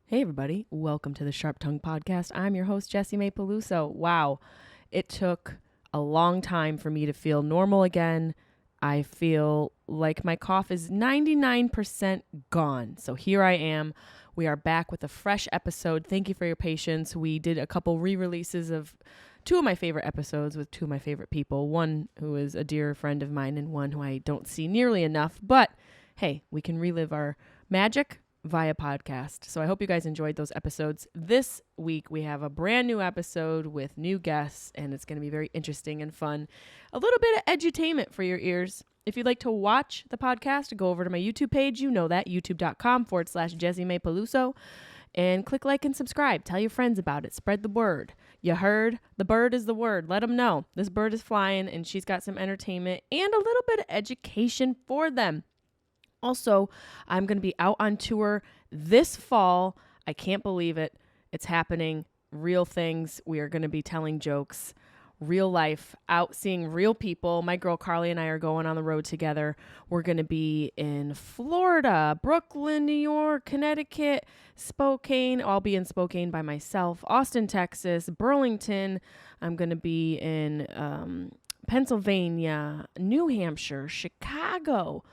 Hey everybody, welcome to the Sharp Tongue Podcast. I'm your host, Jessimae Peluso. Wow, it took a long time for me to feel normal again. I feel like my cough is 99% gone. So here I am. We are back with a fresh episode. Thank you for your patience. We did a couple re-releases of two of my favorite episodes with two of my favorite people. One who is a dear friend of mine and one who I don't see nearly enough. But hey, we can relive our magic via podcast. So I hope you guys enjoyed those episodes. This week we have a brand new episode with new guests, and it's going to be very interesting and fun. A little bit of edutainment for your ears. If you'd like to watch the podcast, go over to my YouTube page. You know that, youtube.com/Jessimae Peluso, and click like and subscribe. Tell your friends about it. Spread the word. You heard? The bird is the word. Let them know. This bird is flying, and she's got some entertainment and a little bit of education for them. Also, I'm going to be out on tour this fall. I can't believe it. It's happening. Real things. We are going to be telling jokes. Real life. Out seeing real people. My girl Carly and I are going on the road together. We're going to be in Florida, Brooklyn, New York, Connecticut, Spokane. I'll be in Spokane by myself. Austin, Texas, Burlington. I'm going to be in Pennsylvania, New Hampshire, Chicago,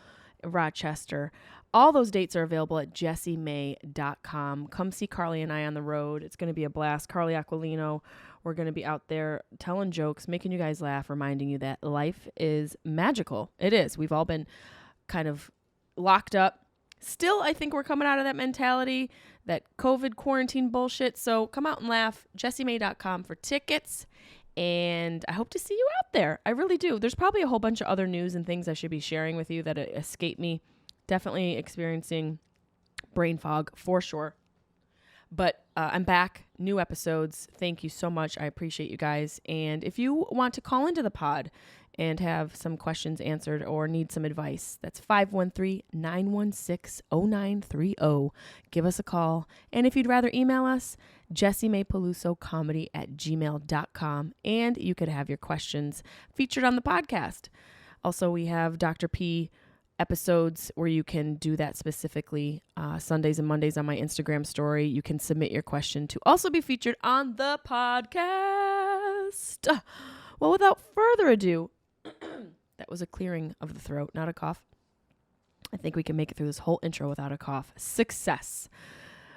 Rochester. All those dates are available at jessimae.com. Come see Carly and I on the road. It's going to be a blast. Carly Aquilino. We're going to be out there telling jokes, making you guys laugh, reminding you that life is magical. It is. We've all been kind of locked up. Still, I think we're coming out of that mentality, that COVID quarantine bullshit. So come out and laugh. jessimae.com for tickets. And I hope to see you out there. I really do. There's probably a whole bunch of other news and things I should be sharing with you that escape me. Definitely experiencing brain fog for sure. But I'm back. New episodes. Thank you so much. I appreciate you guys. And if you want to call into the pod and have some questions answered or need some advice, that's 513-916-0930. Give us a call. And if you'd rather email us, jessimaepelusocomedy@gmail.com, and you could have your questions featured on the podcast. Also, we have Dr. P episodes where you can do that specifically. Sundays and Mondays on my Instagram story. You can submit your question to also be featured on the podcast. Well, without further ado, that was a clearing of the throat, not a cough. I think we can make it through this whole intro without a cough. Success.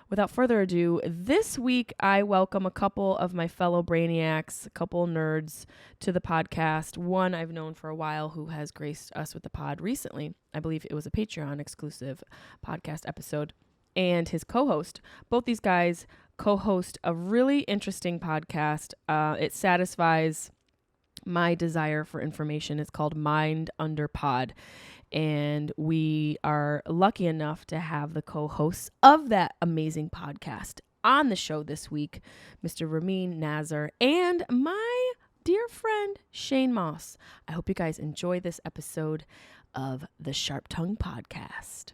Without further ado, this week I welcome a couple of my fellow brainiacs, a couple nerds to the podcast. One I've known for a while who has graced us with the pod recently. I believe it was a Patreon exclusive podcast episode. And his co-host. Both these guys co-host a really interesting podcast. It satisfies my desire for information. It's called Mind Under Pod. And we are lucky enough to have the co-hosts of that amazing podcast on the show this week, Mr. Ramin Nazer and my dear friend, Shane Mauss. I hope you guys enjoy this episode of the Sharp Tongue Podcast.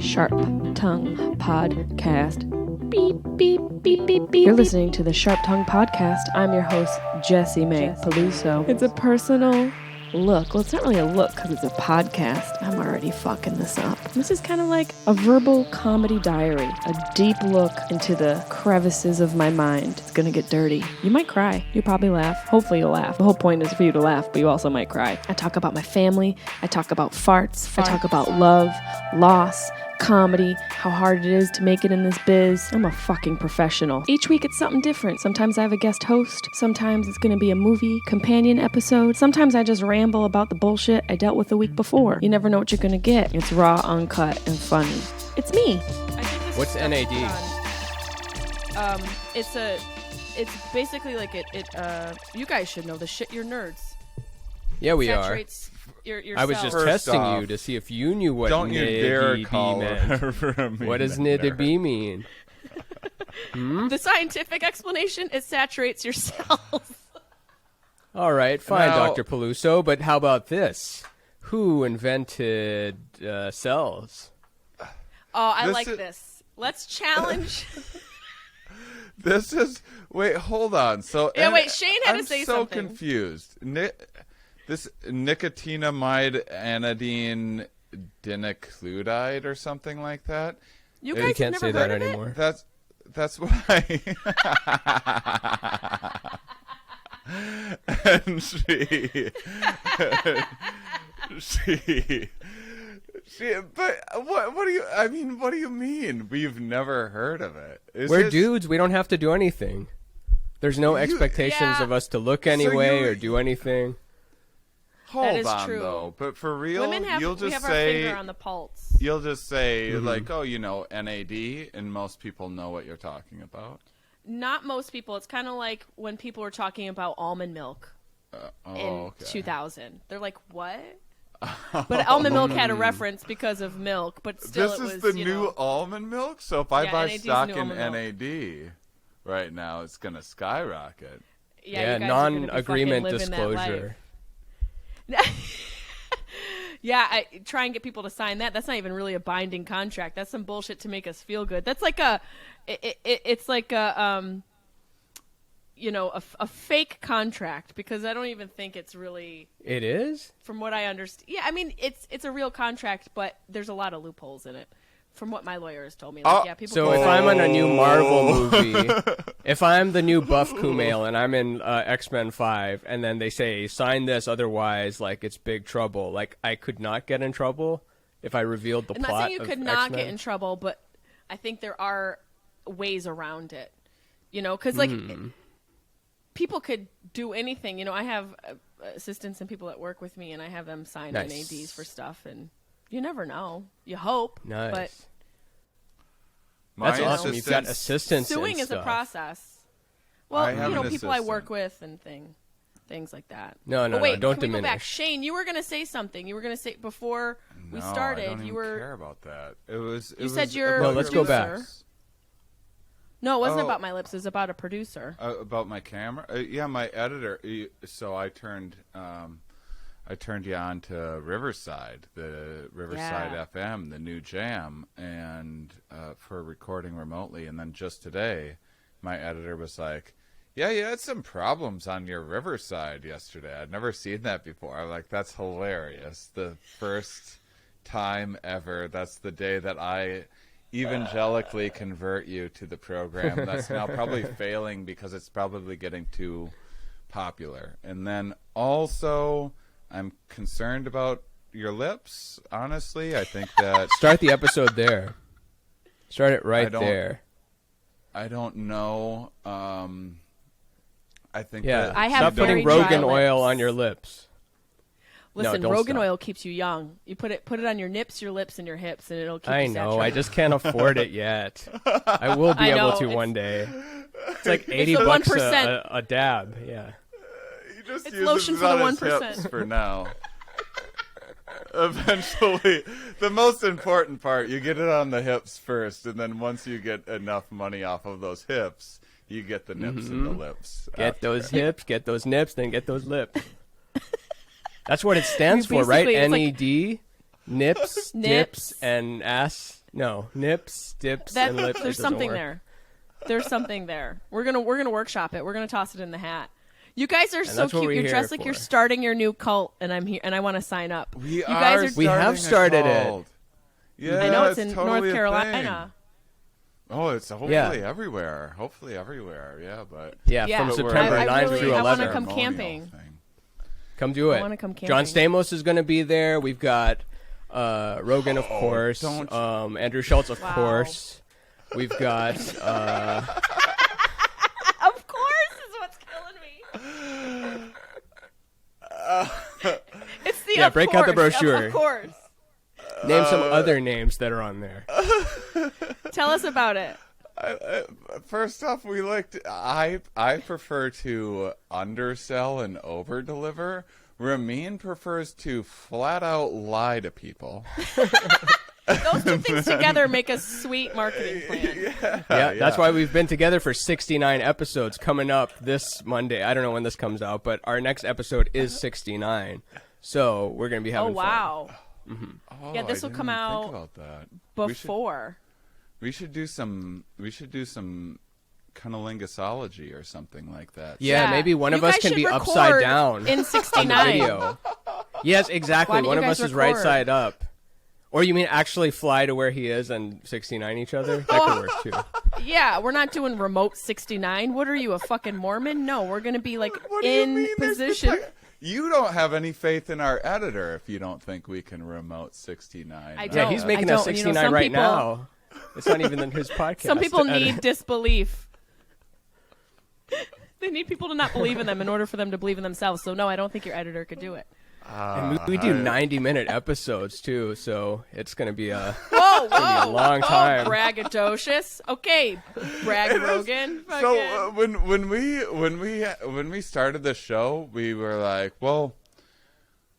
Sharp Tongue Podcast. Beep, beep, beep, beep, beep. You're listening to the Sharp Tongue Podcast. I'm your host, Jessimae Peluso. It's a personal look. Well, it's not really a look because it's a podcast. I'm already fucking this up. This is kind of like a verbal comedy diary, a deep look into the crevices of my mind. It's going to get dirty. You might cry. You'll probably laugh. Hopefully you'll laugh. The whole point is for you to laugh, but you also might cry. I talk about my family. I talk about farts. I talk about love, loss, comedy, how hard it is to make it in this biz. I'm a fucking professional. Each week it's something different. Sometimes I have a guest host. Sometimes it's going to be a movie companion episode. Sometimes I just ramble about the bullshit I dealt with the week before. You never know what you're going to get. It's raw, uncut, and funny. It's me. What's NAD? It's basically like you guys should know the shit. You're nerds. Yeah, we are. Your I was just testing you to see if you knew what don't you dare call meant. What does NAD mean? The scientific explanation is saturates your cells. All right, fine, Now, Dr. Peluso, but how about this? Who invented cells? Oh, I like this. Let's challenge. Wait, hold on. So Yeah, wait, Shane had to say I'm so something. confused. This nicotinamide anidine dinacludide or something like that. You guys can't have say never that heard of anymore. That's why. And but what do you? I mean, what do you mean? We've never heard of it. We're dudes. We don't have to do anything. There's no expectations of us to look anyway or do anything. Hold is on, true. though. But for real, Women have, you'll just we have say, our finger on the pulse. you'll just say like, oh, NAD, and most people know what you're talking about. Not most people. It's kind of like when people were talking about almond milk in 2000. They're like, what? But almond milk had a reference because of milk, but still This it was, is the new almond milk? So if I buy NAD's stock new in almond NAD right now, it's going to skyrocket. Yeah, you guys are gonna be non-agreement fucking living that disclosure. Yeah, I try and get people to sign that. That's not even really a binding contract. That's some bullshit to make us feel good. That's like it's like a fake contract, because I don't even think it's really. It is? From what I understand. Yeah, I mean, it's a real contract, but there's a lot of loopholes in it. From what my lawyer has told me. Like, people. So if I'm on a new Marvel movie, if I'm the new Buff Kumail and I'm in X-Men 5, and then they say, sign this, otherwise, like, it's big trouble. Like, I could not get in trouble if I revealed the plot of I'm not saying you could not X-Men. get in trouble, but I think there are ways around it. Because, like, people could do anything. I have assistants and people that work with me, and I have them sign NADs for stuff, and you never know. You hope. Nice. But that's awesome. You've got assistants. Suing is a process. Well, people I work with and things like that. No, but wait, don't can we diminish. go back? Shane, you were going to say something. You were going to say before we started. I don't even care about that. You said you're. No, let's go back. No, it wasn't about my lips. It was about a producer. About my camera? Yeah, my editor. So I turned you on to Riverside, the Riverside FM, the new jam, and for recording remotely. And then just today, my editor was like, yeah, you had some problems on your Riverside yesterday. I'd never seen that before. I'm like, that's hilarious. The first time ever. That's the day that I evangelically convert you to the program. That's now probably failing because it's probably getting too popular. And then also, I'm concerned about your lips, honestly. I think that... Start the episode there. Start it right there. I don't know. I think that... I have Stop putting Rogan oil on your lips. Listen, Rogan oil keeps you young. You put it on your nips, your lips, and your hips, and it'll keep you saturated. I know. I just can't afford it yet. I will be able to one day. It's like $80 a dab. Yeah. Just it's lotion for the 1% for now. Eventually, the most important part, you get it on the hips first, and then once you get enough money off of those hips, you get the nips and the lips. Get those hips, get those nips, then get those lips. That's what it stands for, right? NED, nips, dips, and ass. No, nips, dips, and lips. There's something there. There's something there. We're gonna workshop it. We're gonna toss it in the hat. You guys are so cute. You're dressed like you're starting your new cult, and I'm here, and I want to sign up. We have started it. Yeah, I know it's in totally North Carolina. Oh, it's hopefully everywhere. Hopefully everywhere. Yeah, but from September 9th through 11th. I want to come camping. Come do it. I want to come camping. John Stamos is going to be there. We've got Rogan, of course. Andrew Schultz, of course. We've got. Of course is what's killing me. It's the break out the brochure. Of course. Name some other names that are on there. Tell us about it. First off, I prefer to undersell and overdeliver. Ramin prefers to flat out lie to people. Those two things together make a sweet marketing plan. Yeah, that's why we've been together for 69 episodes. Coming up this Monday, I don't know when this comes out, but our next episode is 69. So we're going to be having fun. Oh, wow. Oh, yeah, this will come out about that. before. We should do some cunnilingus-ology or something like that. Yeah, maybe one of You us guys can should be record upside down in on the 69. video. Yes, exactly. Why don't One you of guys us is right record? side up. Or you mean actually fly to where he is and 69 each other? That could work too. Yeah, we're not doing remote 69. What are you, a fucking Mormon? No, we're going to be like What do you in mean there's position. You don't have any faith in our editor if you don't think we can remote 69. I Yeah, don't. he's making I a don't. You know, 69 some right people- now. It's not even in his podcast. Some people to edit. need disbelief. They need people to not believe in them in order for them to believe in themselves. So no, I don't think your editor could do it. And we do 90-minute episodes too, so it's gonna be a Whoa, be a long time. Oh, braggadocious. Okay, brag Rogan. So when we started the show, we were like, well,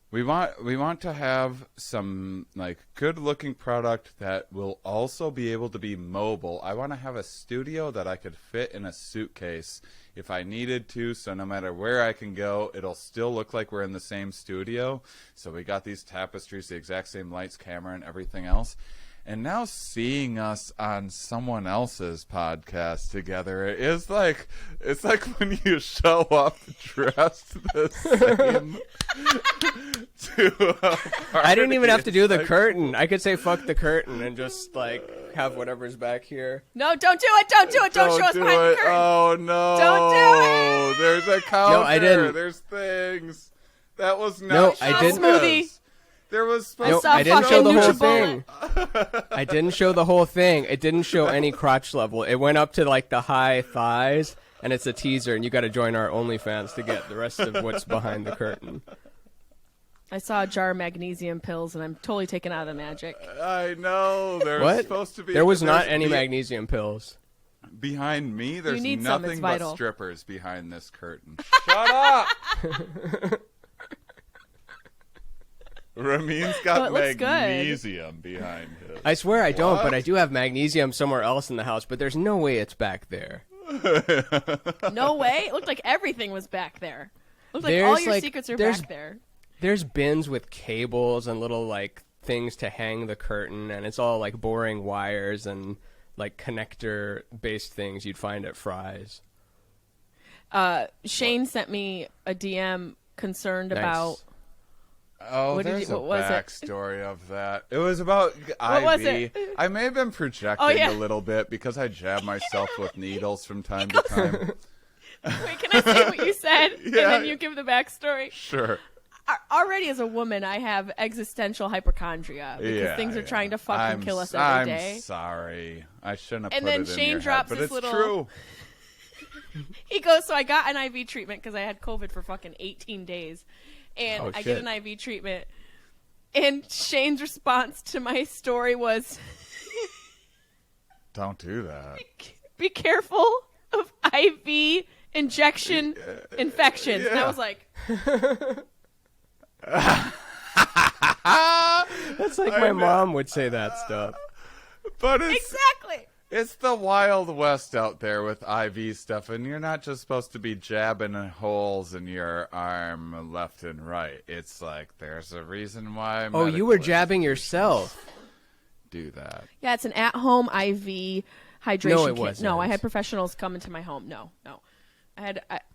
we want to have some like good looking product that will also be able to be mobile. I want to have a studio that I could fit in a suitcase if I needed to, so no matter where I can go, it'll still look like we're in the same studio. So we got these tapestries, the exact same lights, camera, and everything else. And now seeing us on someone else's podcast together, it's like when you show up dressed the same to a party. I didn't even have to do the It's like, curtain. I could say fuck the curtain and just like have whatever's back here. No, don't do it. Don't do it. Don't show us do behind the it. curtain. Oh no! Don't do it. There's a counter. I didn't. There's things. That was not. No, I showing didn't. us. Smoothie. There was I supposed saw I didn't show the fucking whole NutriBullet. thing. I didn't show the whole thing. It didn't show any crotch level. It went up to like the high thighs, and it's a teaser, and you got to join our OnlyFans to get the rest of what's behind the curtain. I saw a jar of magnesium pills, and I'm totally taken out of the magic. I know. There's What? supposed to be. There was not there's any be- magnesium pills. behind me. There's need some, nothing it's but vital. strippers behind this curtain. Shut up. Ramin's Oh, got it looks good. magnesium behind his. I swear I don't, What? but I do have magnesium somewhere else in the house, but there's no way it's back there. No way. It looked like everything was back there. It looked like There's, all your like, secrets are there's- back there. There's bins with cables and little like things to hang the curtain, and it's all like boring wires and like connector based things you'd find at Fry's. Shane sent me a DM concerned Nice. about. Oh, What did there's you- a what was it? backstory of that. It was about What was IV. it? I may have been projecting Oh, yeah. a little bit because I jab myself with needles from time to time. Wait, can I say what you said? And Yeah. then you give the backstory. Sure. Already as a woman, I have existential hypochondria because things are trying to fucking kill us every day. I'm sorry. I shouldn't have And put then it in Shane your drops head, but this it's little- true. He goes, so I got an IV treatment because I had COVID for fucking 18 days. And Oh, I shit. get an IV treatment. And Shane's response to my story was, Don't do that. be careful of IV injection infections. And I Yeah. was like, That's like my mom would say that stuff. But it's exactly. it's the Wild West out there with IV stuff, and you're not just supposed to be jabbing holes in your arm left and right. It's like there's a reason why. Oh, you were medical jabbing institutions yourself. Do that. Yeah, it's an at-home IV hydration No, it kit. wasn't. No, I had professionals come into my home. No.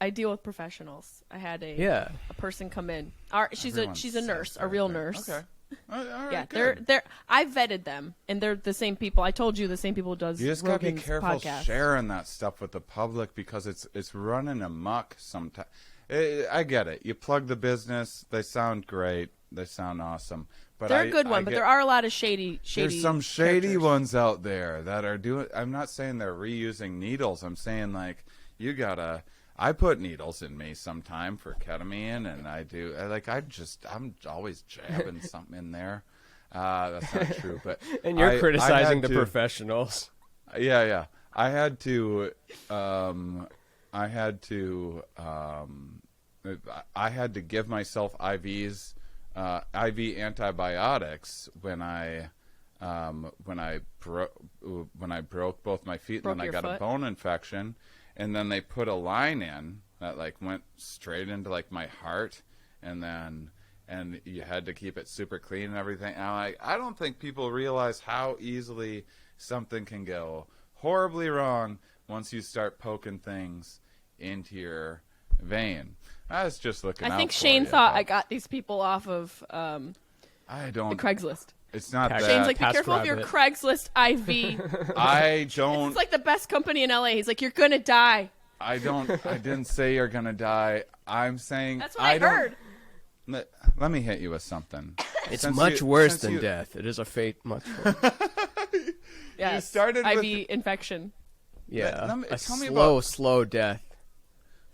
I deal with professionals. I had a person come in. She's Everyone a nurse, says a real that. nurse. Okay. All right, Yeah, good. they're I vetted them, and they're the same people. I told you the same people who does You just gotta be Rogan's careful podcast. sharing that stuff with the public because it's running amok sometimes. I get it. You plug the business. They sound great. They sound awesome. But They're a good one, but there are a lot of shady. There's some shady characters. ones out there that are doing. I'm not saying they're reusing needles. I'm saying like you gotta. I put needles in me sometime for ketamine, and I do. I'm always jabbing something in there. That's not true, but And you're I criticizing had the to- professionals. Yeah. I had to give myself IV antibiotics when I broke both my feet, Broke and then I your got a foot? bone infection, and then they put a line in that like went straight into like my heart, and you had to keep it super clean and everything. And I don't think people realize how easily something can go horribly wrong once you start poking things into your vein. I was just looking. I think out for Shane you, thought but I got these people off of I the don't. Craigslist. It's not that. Shane's like, be Task careful of your Rabbit. Craigslist IV. I don't. It's like the best company in LA. He's like, you're gonna die. I didn't say you're gonna die. I'm saying. That's what I don't- heard. Let me hit you with something. It's Since much you- worse since than you- death. It is a fate much worse. Yes. started IV with- infection. Yeah, Let me- a tell me slow death.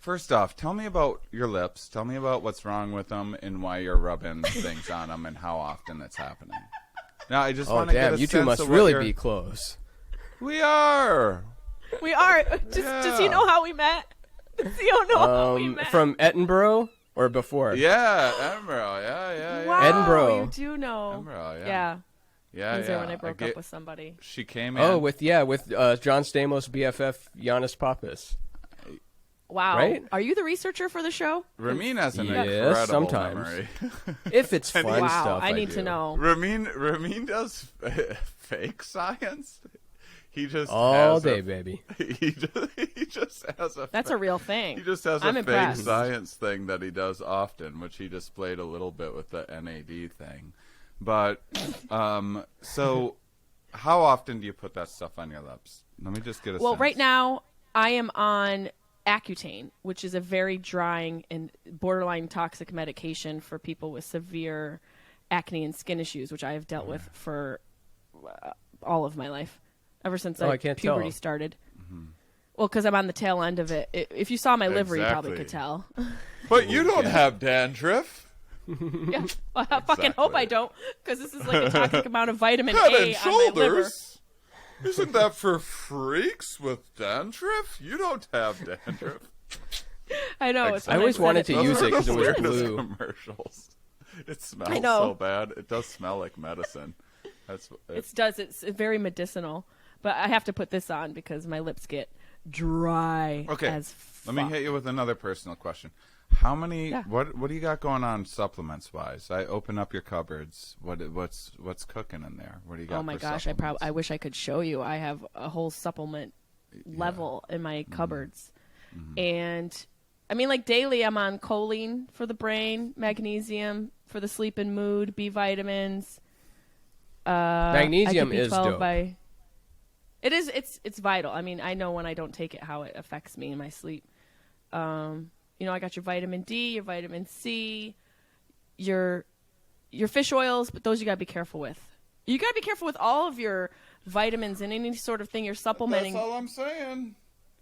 First off, tell me about your lips. Tell me about what's wrong with them and why you're rubbing things on them and how often it's happening. Now, I just Oh want to get damn, a you two sense must of what really you're- be close. We are. We are. Does he know how we met? Does he know how we met? From Edinburgh or before? Yeah, Edinburgh. Yeah. Wow, Edinburgh. You do know. Edinburgh, Yeah. Yeah. He was there when I broke up with somebody. She came in. Oh, with John Stamos' BFF Giannis Pappas. Wow. Right? Are you the researcher for the show? Ramin has an Yes, incredible sometimes. memory. If it's fun Wow. stuff, I need do. to know. Ramin does fake science. He just All has day, a, baby. He just has a. That's a real thing. He just has I'm a impressed. fake science thing that he does often, which he displayed a little bit with the NAD thing. But so how often do you put that stuff on your lips? Let me just get a Well, sense. right now I am on Accutane, which is a very drying and borderline toxic medication for people with severe acne and skin issues, which I have dealt with for all of my life, ever since I can't puberty tell. started. Well, because I'm on the tail end of it. If you saw my liver, you probably could tell. But you don't have dandruff. Yeah, well, I fucking hope I don't, because this is like a toxic amount of vitamin Head A and on my liver. shoulders. Isn't that for freaks with dandruff? You don't have dandruff. I know. It's I when always said wanted to Those use are it because the it was weirdest blue. commercials. It smells I know. so bad. It does smell like medicine. It's very medicinal, but I have to put this on because my lips get dry Okay. as fuck. Let me hit you with another personal question. How many? Yeah. What do you got going on supplements wise? I open up your cupboards. What's cooking in there? What do you got? Oh my for gosh, supplements? I wish I could show you. I have a whole supplement level in my cupboards. And I mean, like daily I'm on choline for the brain, magnesium for the sleep and mood, B vitamins. Magnesium I get is B12 dope. by It is it's vital. I mean, I know when I don't take it how it affects me in my sleep. You know, I got your vitamin D, your vitamin C, your fish oils, but those you got to be careful with. You got to be careful with all of your vitamins and any sort of thing you're supplementing, That's all I'm saying.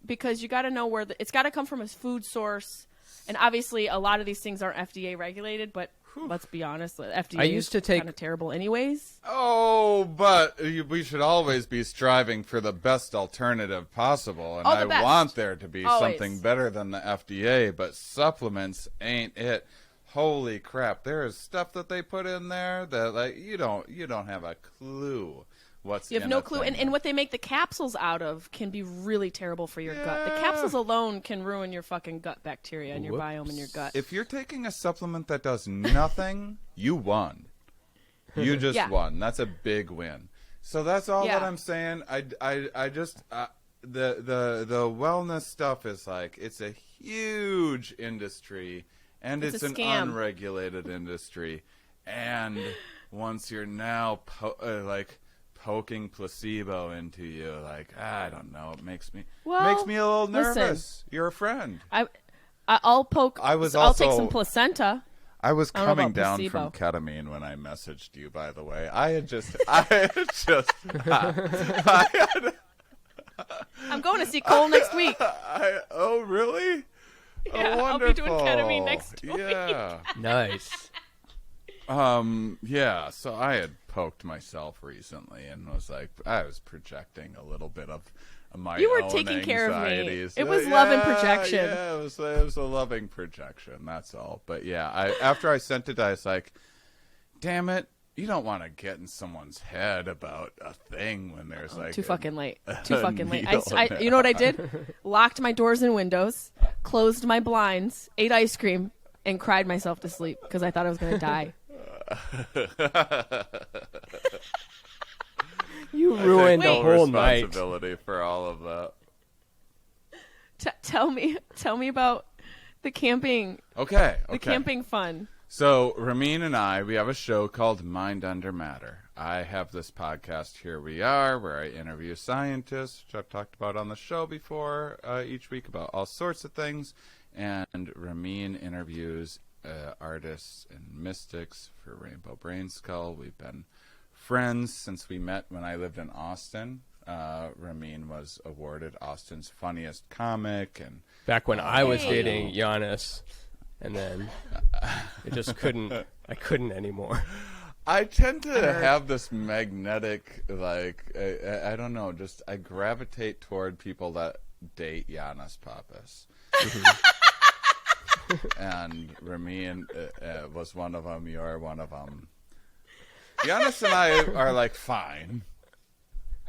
because you got to know where it's got to come from a food source. And obviously a lot of these things aren't FDA regulated, but let's be honest, FDA I used to is take- kind of terrible anyways. Oh, but we should always be striving for the best alternative possible, and Oh, the I best. want there to be Always. something better than the FDA, but supplements ain't it. Holy crap, there is stuff that they put in there that like you don't have a clue what's You have in no a clue. thing. And what they make the capsules out of can be really terrible for your gut. The Yeah. capsules alone can ruin your fucking gut bacteria and your Whoops. biome in your gut. If you're taking a supplement that does nothing, you won. You just Yeah. won. That's a big win. So that's all that Yeah. I'm saying. I just the wellness stuff is like it's a huge industry, and It's it's a an scam. unregulated industry. And once you're now poking placebo into you, like I don't know, it makes me a little listen. nervous. You're a friend. I'll poke. I was I'll take also- some placenta. I was I don't know coming about down placebo. from ketamine when I messaged you, by the way. I had I'm going to see Cole next week. oh, really? Yeah, oh, I'll be doing wonderful. ketamine next week. Yeah. Nice. Yeah, so I had poked myself recently and was like, I was projecting a little bit of my You were own taking care of me. anxieties. It was love and projection. Yeah, it was a loving projection, that's all. But yeah, after I sent it, I was like, damn it, you don't want to get in someone's head about a thing when there's like Too fucking late. Too fucking late. needle in You know what I did? Locked my doors and windows, closed my blinds, ate ice cream, and cried myself to sleep because I thought I was going to die. You ruined Wait. the whole night. responsibility for all of that. Tell me about the camping. Okay. The camping fun. So Ramin and I, we have a show called Mind Under Matter. I have this podcast, Here We Are, where I interview scientists, which I've talked about on the show before, each week about all sorts of things. And Ramin interviews artists and mystics for Rainbow Brain Skull. We've been friends since we met when I lived in Austin. Ramin was awarded Austin's funniest comic, and back when I was dating Giannis, and then I couldn't anymore. I tend to have this magnetic, like, I don't know, just I gravitate toward people that date Giannis Papas. And Ramin was one of them. You're one of them. Giannis and I are like fine.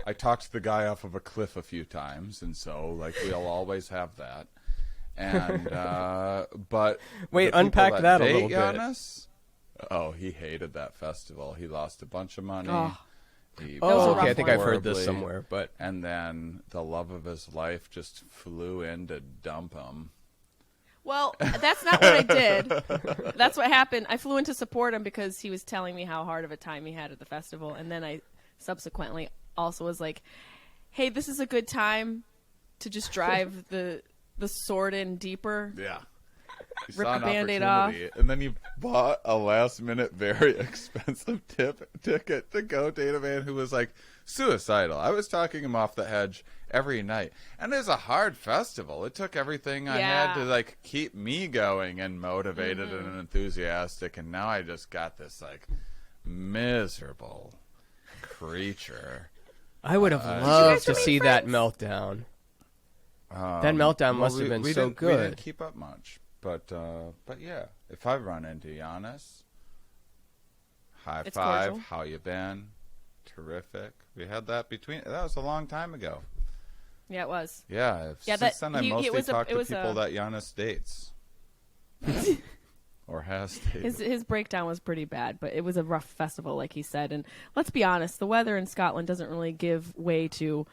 I talked the guy off of a cliff a few times, and so like we'll always have that. And but wait, unpack that a little bit. Giannis, oh, he hated that festival. He lost a bunch of money. Okay, I think I've heard this somewhere. But and then the love of his life just flew in to dump him. Well, that's not what I did. That's what happened. I flew in to support him because he was telling me how hard of a time he had at the festival. And then I subsequently also was like, hey, this is a good time to just drive the sword in deeper. Yeah. You Rip saw the an Band-Aid off. And then you bought a last-minute, very expensive ticket to go date a man who was, like, suicidal. I was talking him off the hedge every night. And it was a hard festival. It took everything I had to, like, keep me going and motivated and enthusiastic. And now I just got this, like, miserable creature. I would have loved to see that meltdown. That meltdown must have been so good. We didn't keep up much. But yeah, if I run into Giannis, high It's five, cordial. how you been? Terrific. We had that that was a long time ago. Yeah, it was. Yeah, since then I mostly talk to people that Giannis dates. Or has dated. His breakdown was pretty bad, but it was a rough festival, like he said. And let's be honest, the weather in Scotland doesn't really give way to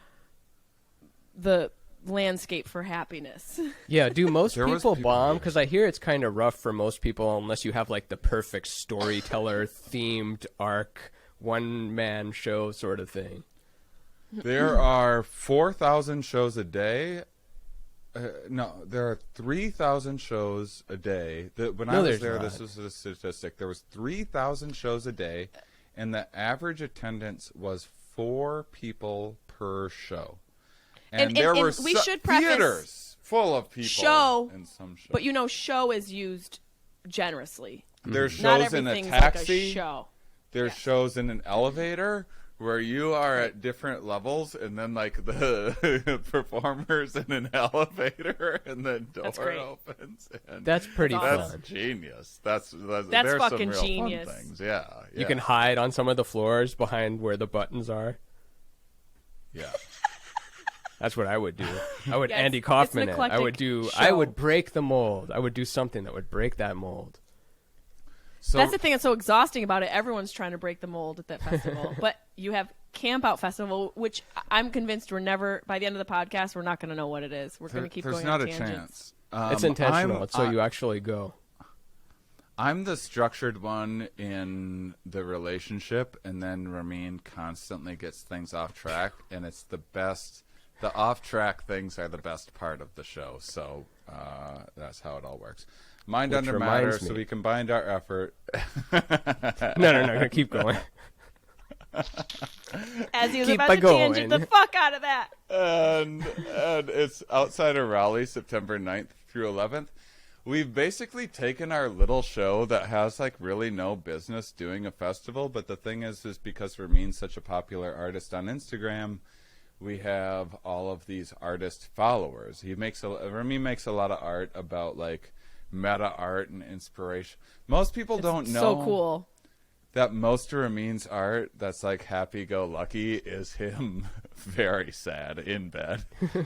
the landscape for happiness. Yeah, do most There was people people- bomb? Because I hear it's kind of rough for most people unless you have like the perfect storyteller themed arc, one man show sort of thing. There are 4,000 shows a day. No, there are 3,000 shows a day. When I was there, this was a statistic. There was 3,000 shows a day, and the average attendance was 4 people per show. And there were we should preface theaters full of people show, in some shows. But show is used generously. There's Not shows in a everything's taxi. like a show. There's shows in an elevator where you are at different levels, and then like the performers in an elevator, and the door opens. And that's pretty that's fun. Genius. That's fucking some real genius. Fun things. Yeah. You can hide on some of the floors behind where the buttons are. Yeah. That's what I would do. I would Yeah, Andy it's Kaufman an it. I would eclectic I show. would break the mold. I would do something that would break that mold. So That's the thing that's so exhausting about it. Everyone's trying to break the mold at that festival. But you have Camp Out Festival, which I'm convinced we're never, by the end of the podcast, we're not going to know what it is. We're going to keep there's going not on a tangents. chance. It's intentional. It's so you actually go. I'm the structured one in the relationship, and then Ramin constantly gets things off track, and it's the best. The off-track things are the best part of the show, so that's how it all works. Mind Which under matter, reminds me. so we combined our effort. No. Keep going. As he was Keep about to going. tangent the fuck out of that. and it's outside of Raleigh, September 9th through 11th. We've basically taken our little show that has like really no business doing a festival, but the thing is because Ramin's such a popular artist on Instagram, we have all of these artist followers. Ramin makes a lot of art about like meta art and inspiration. Most people don't know So cool. that most of Ramin's art that's like happy-go-lucky is him very sad in bed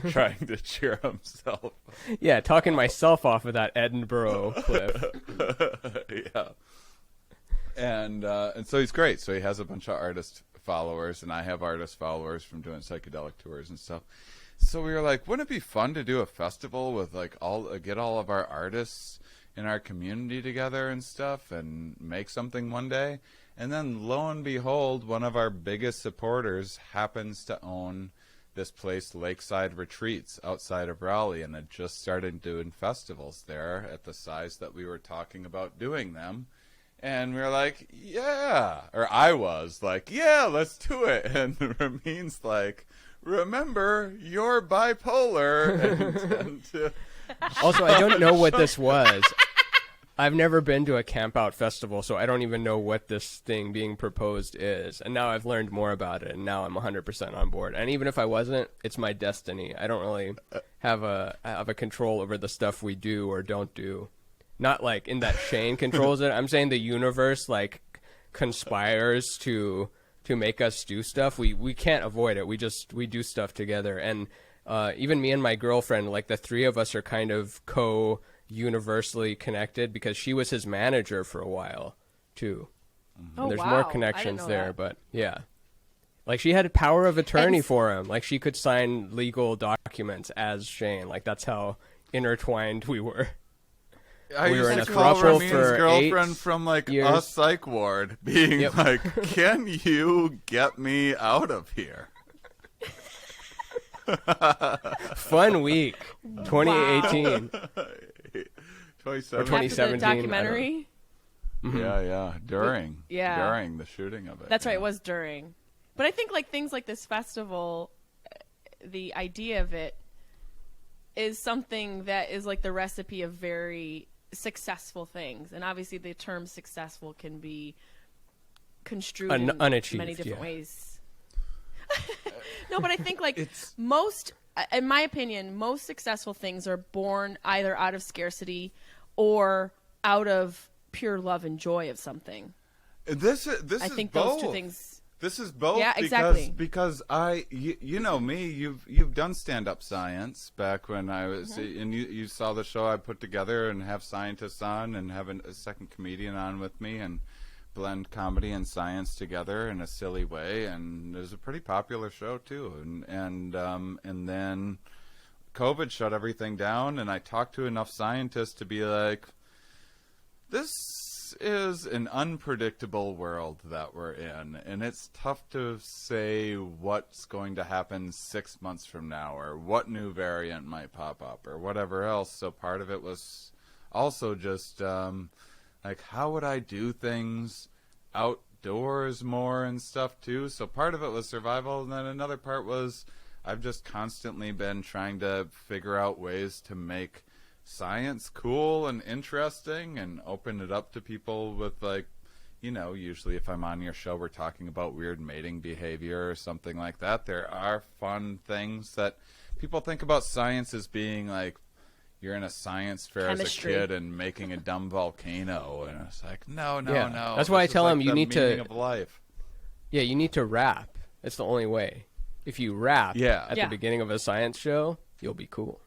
trying to cheer himself. Yeah, talking myself off of that Edinburgh cliff. Yeah. And so he's great. So he has a bunch of artist followers, and I have artist followers from doing psychedelic tours and stuff. So we were like, wouldn't it be fun to do a festival with like get all of our artists in our community together and stuff and make something one day? And then lo and behold, one of our biggest supporters happens to own this place, Lakeside Retreats, outside of Raleigh, and had just started doing festivals there at the size that we were talking about doing them. And we were like, yeah, or I was like, yeah, let's do it. And Ramin's like, remember, you're bipolar. And Also, I don't know what this was. I've never been to a campout festival, so I don't even know what this thing being proposed is. And now I've learned more about it, and now I'm 100% on board. And even if I wasn't, it's my destiny. I don't really have a control over the stuff we do or don't do. Not like in that Shane controls it. I'm saying the universe like conspires to make us do stuff. We can't avoid it. We do stuff together. And even me and my girlfriend, like the three of us are kind of universally connected because she was his manager for a while too. Oh, There's wow. more I didn't connections know there, that. but yeah. Like she had power of attorney And- for him. Like she could sign legal documents as Shane. Like that's how intertwined we were. I We used were in to a call throuple Ramin's for girlfriend 8 from like a years. psych ward, being Yep. like, "Can you get me out of here?" Fun week, 2018. 2017. Or After 2017, the documentary. Yeah, during Yeah. the shooting of it. That's right. yeah. It was during. But I think like things like this festival, the idea of it is something that is like the recipe of very successful things. And obviously the term successful can be construed in Unachieved, many different yeah. ways. No, but I think like It's- most, in my opinion, most successful things are born either out of scarcity or out of pure love and joy of something. This I is think both. those two things. This is both. Yeah, because, exactly. Because you know me. You've done stand-up science back when I was, and you saw the show I put together and have scientists on and have a second comedian on with me and blend comedy and science together in a silly way. And it was a pretty popular show too. And then COVID shut everything down, and I talked to enough scientists to be like, this is an unpredictable world that we're in, and it's tough to say what's going to happen 6 months from now or what new variant might pop up or whatever else. So part of it was also just like, how would I do things outdoors more and stuff too? So part of it was survival, and then another part was I've just constantly been trying to figure out ways to make science cool and interesting and open it up to people with, like, you know, usually if I'm on your show we're talking about weird mating behavior or something like that. There are fun things that people think about science as being like you're in a science fair Chemistry. as a kid and making a dumb volcano, and it's like no. That's why I This is tell like them you the need to- meaning of life. Yeah, you need to rap. It's the only way. If you rap Yeah. at Yeah. the beginning of a science show, you'll be cool.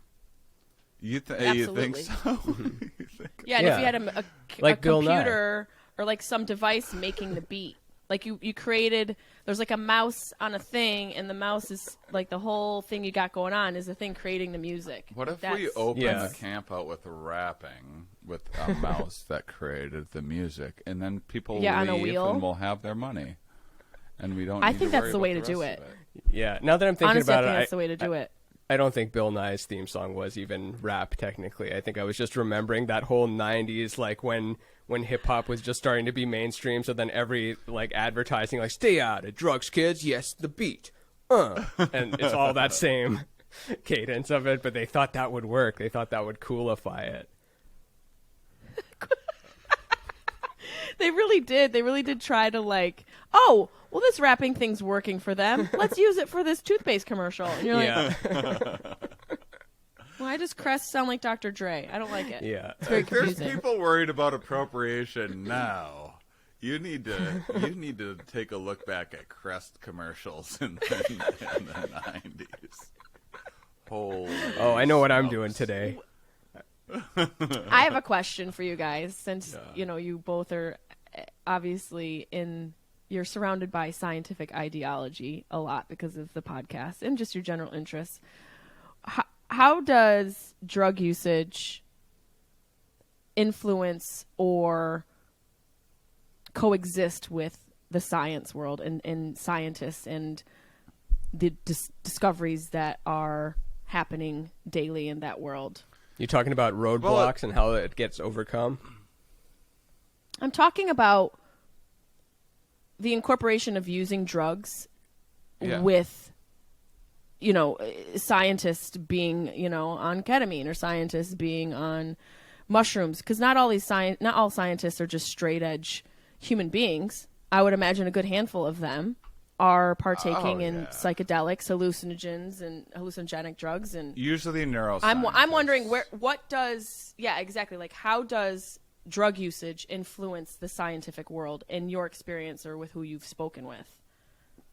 You think Absolutely. so? You think- Yeah, and Yeah. if you had a Like Bill Nye. computer or like some device making the beat, like you created, there's like a mouse on a thing, and the mouse is like the whole thing you got going on is the thing creating the music. What Like, if we that's- open Yeah. the camp out with rapping with a mouse that created the music, and then people Yeah, on a leave wheel. and we'll have their money, and we don't. I need think to that's worry the way about to the do rest it. of Yeah. Now that I'm thinking Honestly, I about think it, that's the way to do it. I don't think Bill Nye's theme song was even rap technically. I think I was just remembering that whole 90s, like when hip hop was just starting to be mainstream. So then every like advertising, like stay out of drugs, kids. Yes, the beat. And it's all that same cadence of it. But they thought that would work. They thought that would coolify it. They really did. They really did try to like, oh, well, this rapping thing's working for them. Let's use it for this toothpaste commercial. And you're like, Yeah. why does Crest sound like Dr. Dre? I don't like it. Yeah. It's very If there's confusing. people worried about appropriation now, you need to take a look back at Crest commercials in the 90s. Holy Oh, I know what I'm smokes. doing today. I have a question for you guys, since you know you both are obviously you're surrounded by scientific ideology a lot because of the podcast and just your general interests. how does drug usage influence or coexist with the science world and scientists and the discoveries that are happening daily in that world? You talking about roadblocks and how it gets overcome? I'm talking about the incorporation of using drugs with, scientists being, on ketamine or scientists being on mushrooms. Because not all scientists are just straight edge human beings. I would imagine a good handful of them are partaking in psychedelics, hallucinogens, and hallucinogenic drugs, and usually neuroscientists. I'm wondering how does drug usage influence the scientific world in your experience or with who you've spoken with?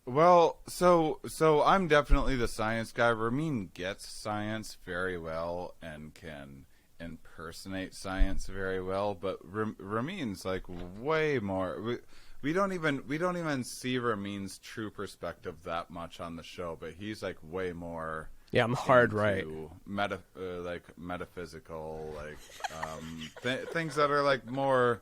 Well, so I'm definitely the science guy. Ramin gets science very well and can impersonate science very well, but Ramin's like way more. We don't even see Ramin's true perspective that much on the show, but he's like way more. Yeah, I'm hard right. Metaphysical, things that are like more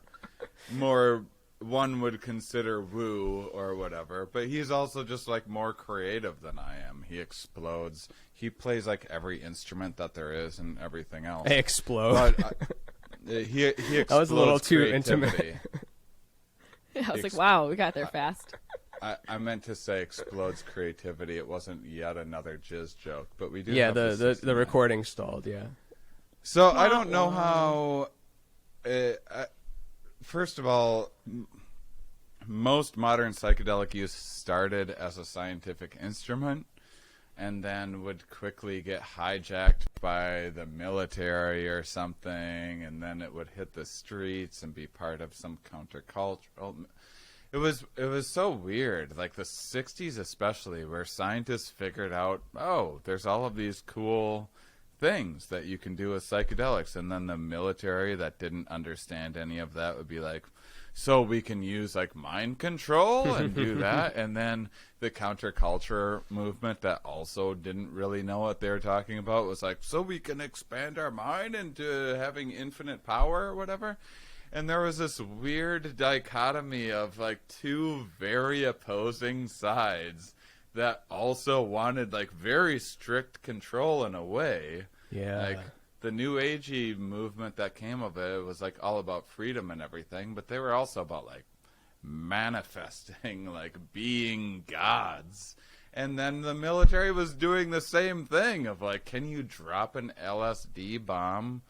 one would consider woo or whatever. But he's also just like more creative than I am. He explodes. He plays like every instrument that there is and everything else. They explode. But he explodes. That was a little too intimate. I was like, wow, we got there fast. I meant to say explodes creativity. It wasn't yet another jizz joke, but we do. Yeah, have the recording stalled. Yeah. So I don't know how. First of all, most modern psychedelic use started as a scientific instrument, and then would quickly get hijacked by the military or something, and then it would hit the streets and be part of some countercultural. It was so weird, like the 60s especially, where scientists figured out, there's all of these cool things that you can do with psychedelics, and then the military that didn't understand any of that would be like, so we can use like mind control and do that. And then the counterculture movement that also didn't really know what they were talking about was like, so we can expand our mind into having infinite power or whatever. And there was this weird dichotomy of like two very opposing sides that also wanted like very strict control in a way. Yeah. Like the new agey movement that came of it was like all about freedom and everything, but they were also about like manifesting, like being gods. And then the military was doing the same thing of like, can you drop an LSD bomb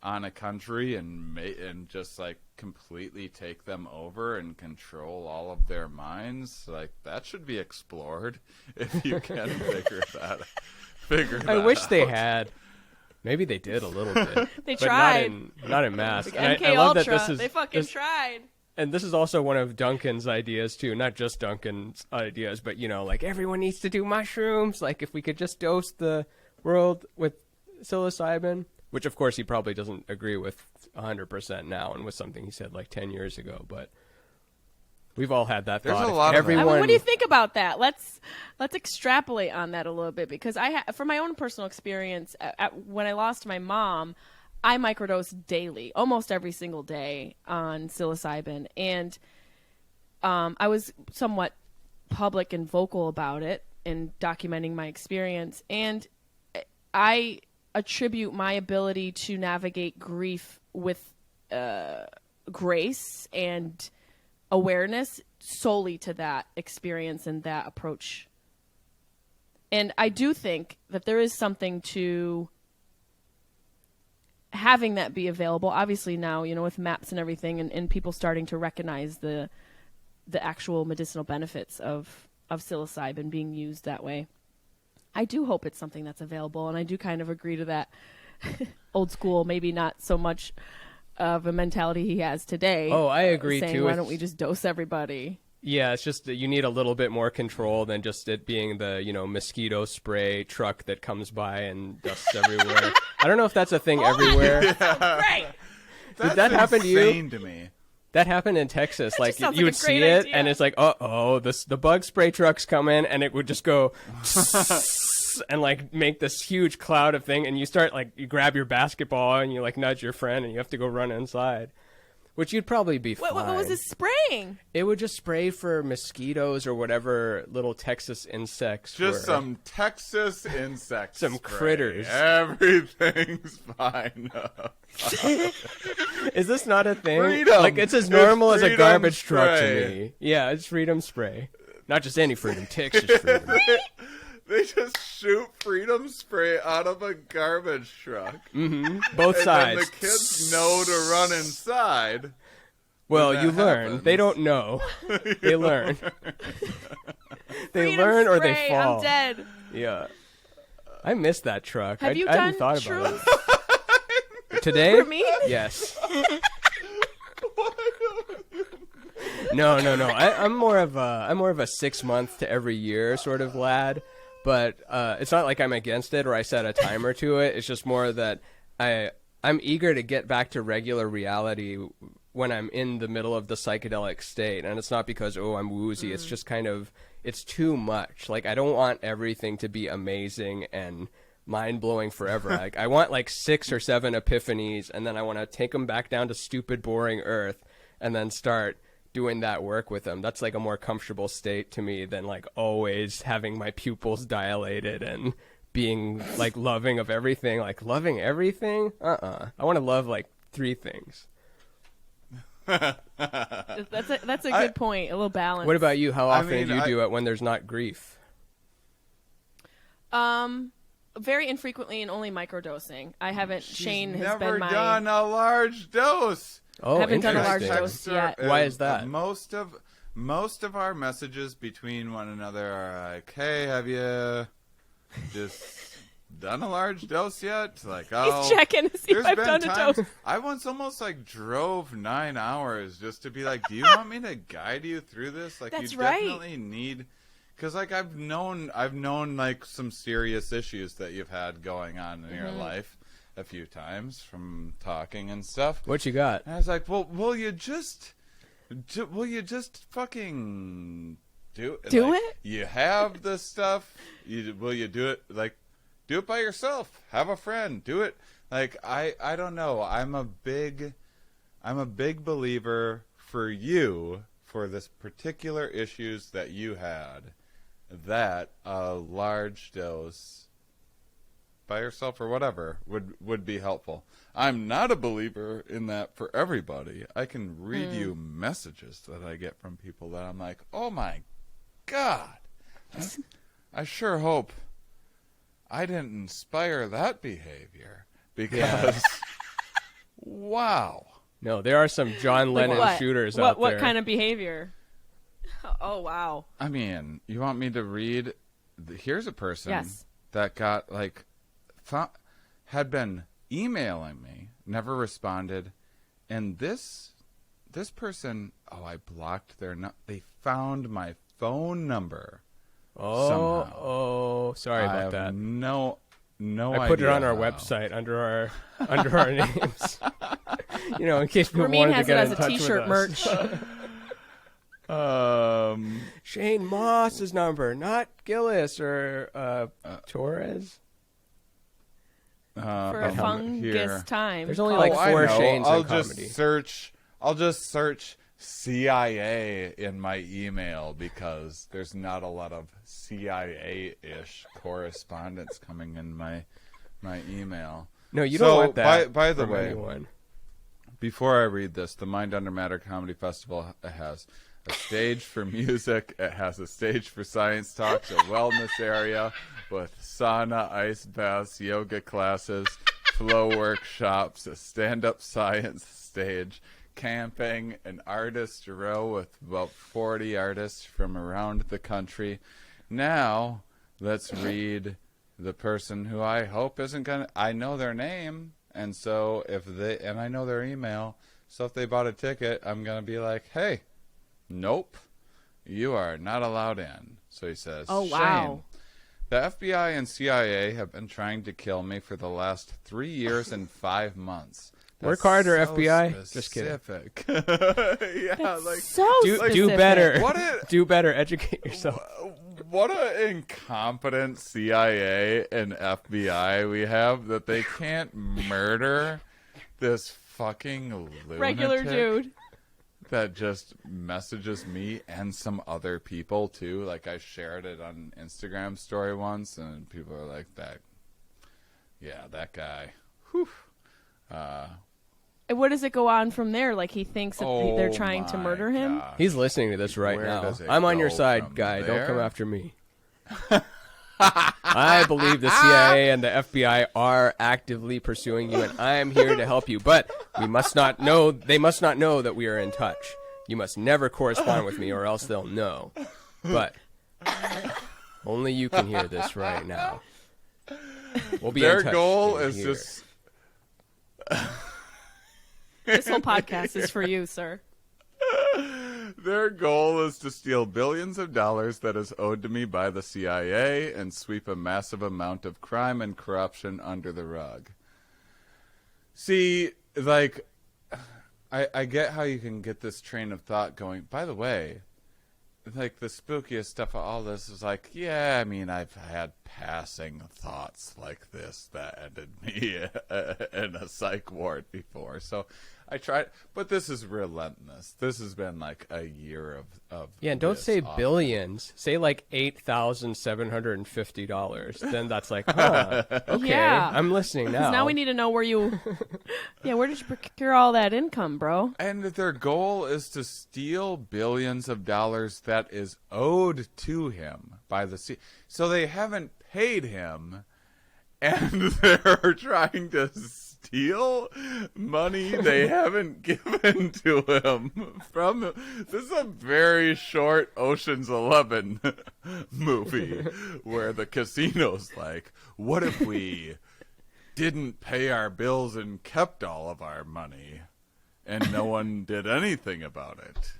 on a country and just like completely take them over and control all of their minds? Like that should be explored if you can figure that I wish out. they had. Maybe they did a little bit. They but tried. Not in mass. Like And MK I love Ultra. that this is They fucking tried. And this is also one of Duncan's ideas too, not just Duncan's ideas, but like everyone needs to do mushrooms. Like if we could just dose the world with psilocybin, which of course he probably doesn't agree with 100% now, and was something he said like 10 years ago. But we've all had that There's thought. a lot of everyone... what do you think about that? Let's extrapolate on that a little bit, because from my own personal experience, when I lost my mom, I microdosed daily, almost every single day on psilocybin, and I was somewhat public and vocal about it and documenting my experience, and I attribute my ability to navigate grief with grace and awareness solely to that experience and that approach. And I do think that there is something to having that be available. Obviously now, with maps and everything, and people starting to recognize the actual medicinal benefits of psilocybin being used that way. I do hope it's something that's available, and I do kind of agree to that old school, maybe not so much of a mentality he has today. Oh, I agree saying, too. Why don't we just dose everybody? Yeah, it's just that you need a little bit more control than just it being the, mosquito spray truck that comes by and dusts everywhere. I don't know if that's a thing everywhere. Great. Did that happen to you? Insane to me. That happened in Texas. Like sounds you like would a great see it, idea. and it's like, the bug spray trucks come in, and it would just go. and like make this huge cloud of thing, and you start like you grab your basketball and you like nudge your friend and you have to go run inside, which you'd probably be fine. What was it spraying? It would just spray for mosquitoes or whatever little Texas insects. Just some Texas insects. Some critters. Everything's fine. Is this not a thing? Freedom. Like it's as normal as a Freedom garbage truck to spray. me. Yeah, it's freedom spray. Not just any freedom, Texas freedom. They just shoot freedom spray out of a garbage truck. Mm-hmm. Both And sides. then the kids know to run inside. Well, when you that learn. happens. They don't know. They learn. They Freedom learn or spray, they fall. I'm dead. Yeah. I missed that truck. Have you I hadn't done thought about shrooms? it. Today? For me? Yes. No. I'm more of a 6 month to every year sort of lad, but it's not like I'm against it or I set a timer to it. It's just more that I'm eager to get back to regular reality when I'm in the middle of the psychedelic state, and it's not because I'm woozy. It's just kind of it's too much. Like I don't want everything to be amazing and mind-blowing forever. Like I want like 6 or 7 epiphanies, and then I want to take them back down to stupid, boring Earth, and then start doing that work with them. That's like a more comfortable state to me than like always having my pupils dilated and being like loving of everything. Like loving everything? I want to love like 3 things. That's a good point. A little balance. What about you? How often do you I- do it when there's not grief? Very infrequently and only microdosing. I haven't. Shane has never been my. done a large dose. Oh, Haven't done a large interesting. dose yet. Why is that? Most of our messages between one another are like, "Hey, have you just done a large dose yet?" Like, He's checking to see if there's I've been done a times dose. I once almost like drove 9 hours just to be like, "Do you want me to guide you through this?" Like, That's you right. definitely need. Because like I've known like some serious issues that you've had going on in your life a few times from talking and stuff. What you got? And I was like, well, will you just fucking do it? Do Like, it? You have the stuff. Will you do it? Like, do it by yourself. Have a friend. Do it. Like, I don't know. I'm a big believer for you, for this particular issues that you had, that a large dose by yourself or whatever would be helpful. I'm not a believer in that for everybody. I can read you messages that I get from people that I'm like, oh my God, I sure hope I didn't inspire that behavior, because wow. No, there are some John Lennon what? shooters out there. What kind of behavior? Oh wow. I mean, you want me to read? Here's a person Yes. that got like had been emailing me, never responded, and this person, I blocked their they found my phone number. Somehow. Sorry I about have that. No I put it idea on our how. website under our names. In case people Ramin wanted to has get it in as touch a T-shirt with us. merch. Shane Mauss's number, not Gillis or Torres. For a fungus here. time. There's only called- like I 4 know. Shanes I'll in just comedy. I'll just search CIA in my email, because there's not a lot of CIA-ish correspondence coming in my email. No, you So, don't want that. by the from way, anyone. before I read this, the Mind Under Matter Comedy Festival has a stage for music. It has a stage for science talks, a wellness area with sauna, ice baths, yoga classes, flow workshops, a stand-up science stage, camping, an artist row with about 40 artists from around the country. Now, let's read the person who I hope isn't going to... I know their name, and so and I know their email, so if they bought a ticket, I'm going to be like, hey, nope, you are not allowed in. So he says, Oh, wow. Shane, the FBI and CIA have been trying to kill me for the last 3 years and 5 months. Work That's harder, so FBI. Just kidding. specific. Yeah, That's like so Do specific. better. What it- Do better. Educate yourself. What an incompetent CIA and FBI we have that they can't murder this fucking lunatic Regular dude that just messages me and some other people too. Like I shared it on Instagram story once, and people are like, "That guy." Whew. And what does it go on from there? Like he thinks that they're trying to murder him? gosh. He's listening to this right Where now. does it I'm on your go side, from guy. Don't come there? after me. I believe the CIA and the FBI are actively pursuing you, and I am here to help you. But they must not know that we are in touch. You must never correspond with me, or else they'll know. But only you can hear this right now. We'll be Their in touch goal in is here. just This whole podcast is for you, sir. their goal is to steal billions of dollars that is owed to me by the CIA and sweep a massive amount of crime and corruption under the rug. See, like, I get how you can get this train of thought going. By the way, like, the spookiest stuff of all this is like, yeah, I mean, I've had passing thoughts like this that ended me in a psych ward before. So I tried, but this is relentless. This has been like a year of Yeah, and don't this say off. billions. Say like $8,750. Then that's like, huh, okay, Yeah. I'm listening now. Now we need to know where you... Yeah, where did you procure all that income, bro? And their goal is to steal billions of dollars that is owed to him by the sea. So they haven't paid him, and they're trying to steal money they haven't given to him from. This is a very short Ocean's 11 movie where the casino's like, what if we didn't pay our bills and kept all of our money and no one did anything about it?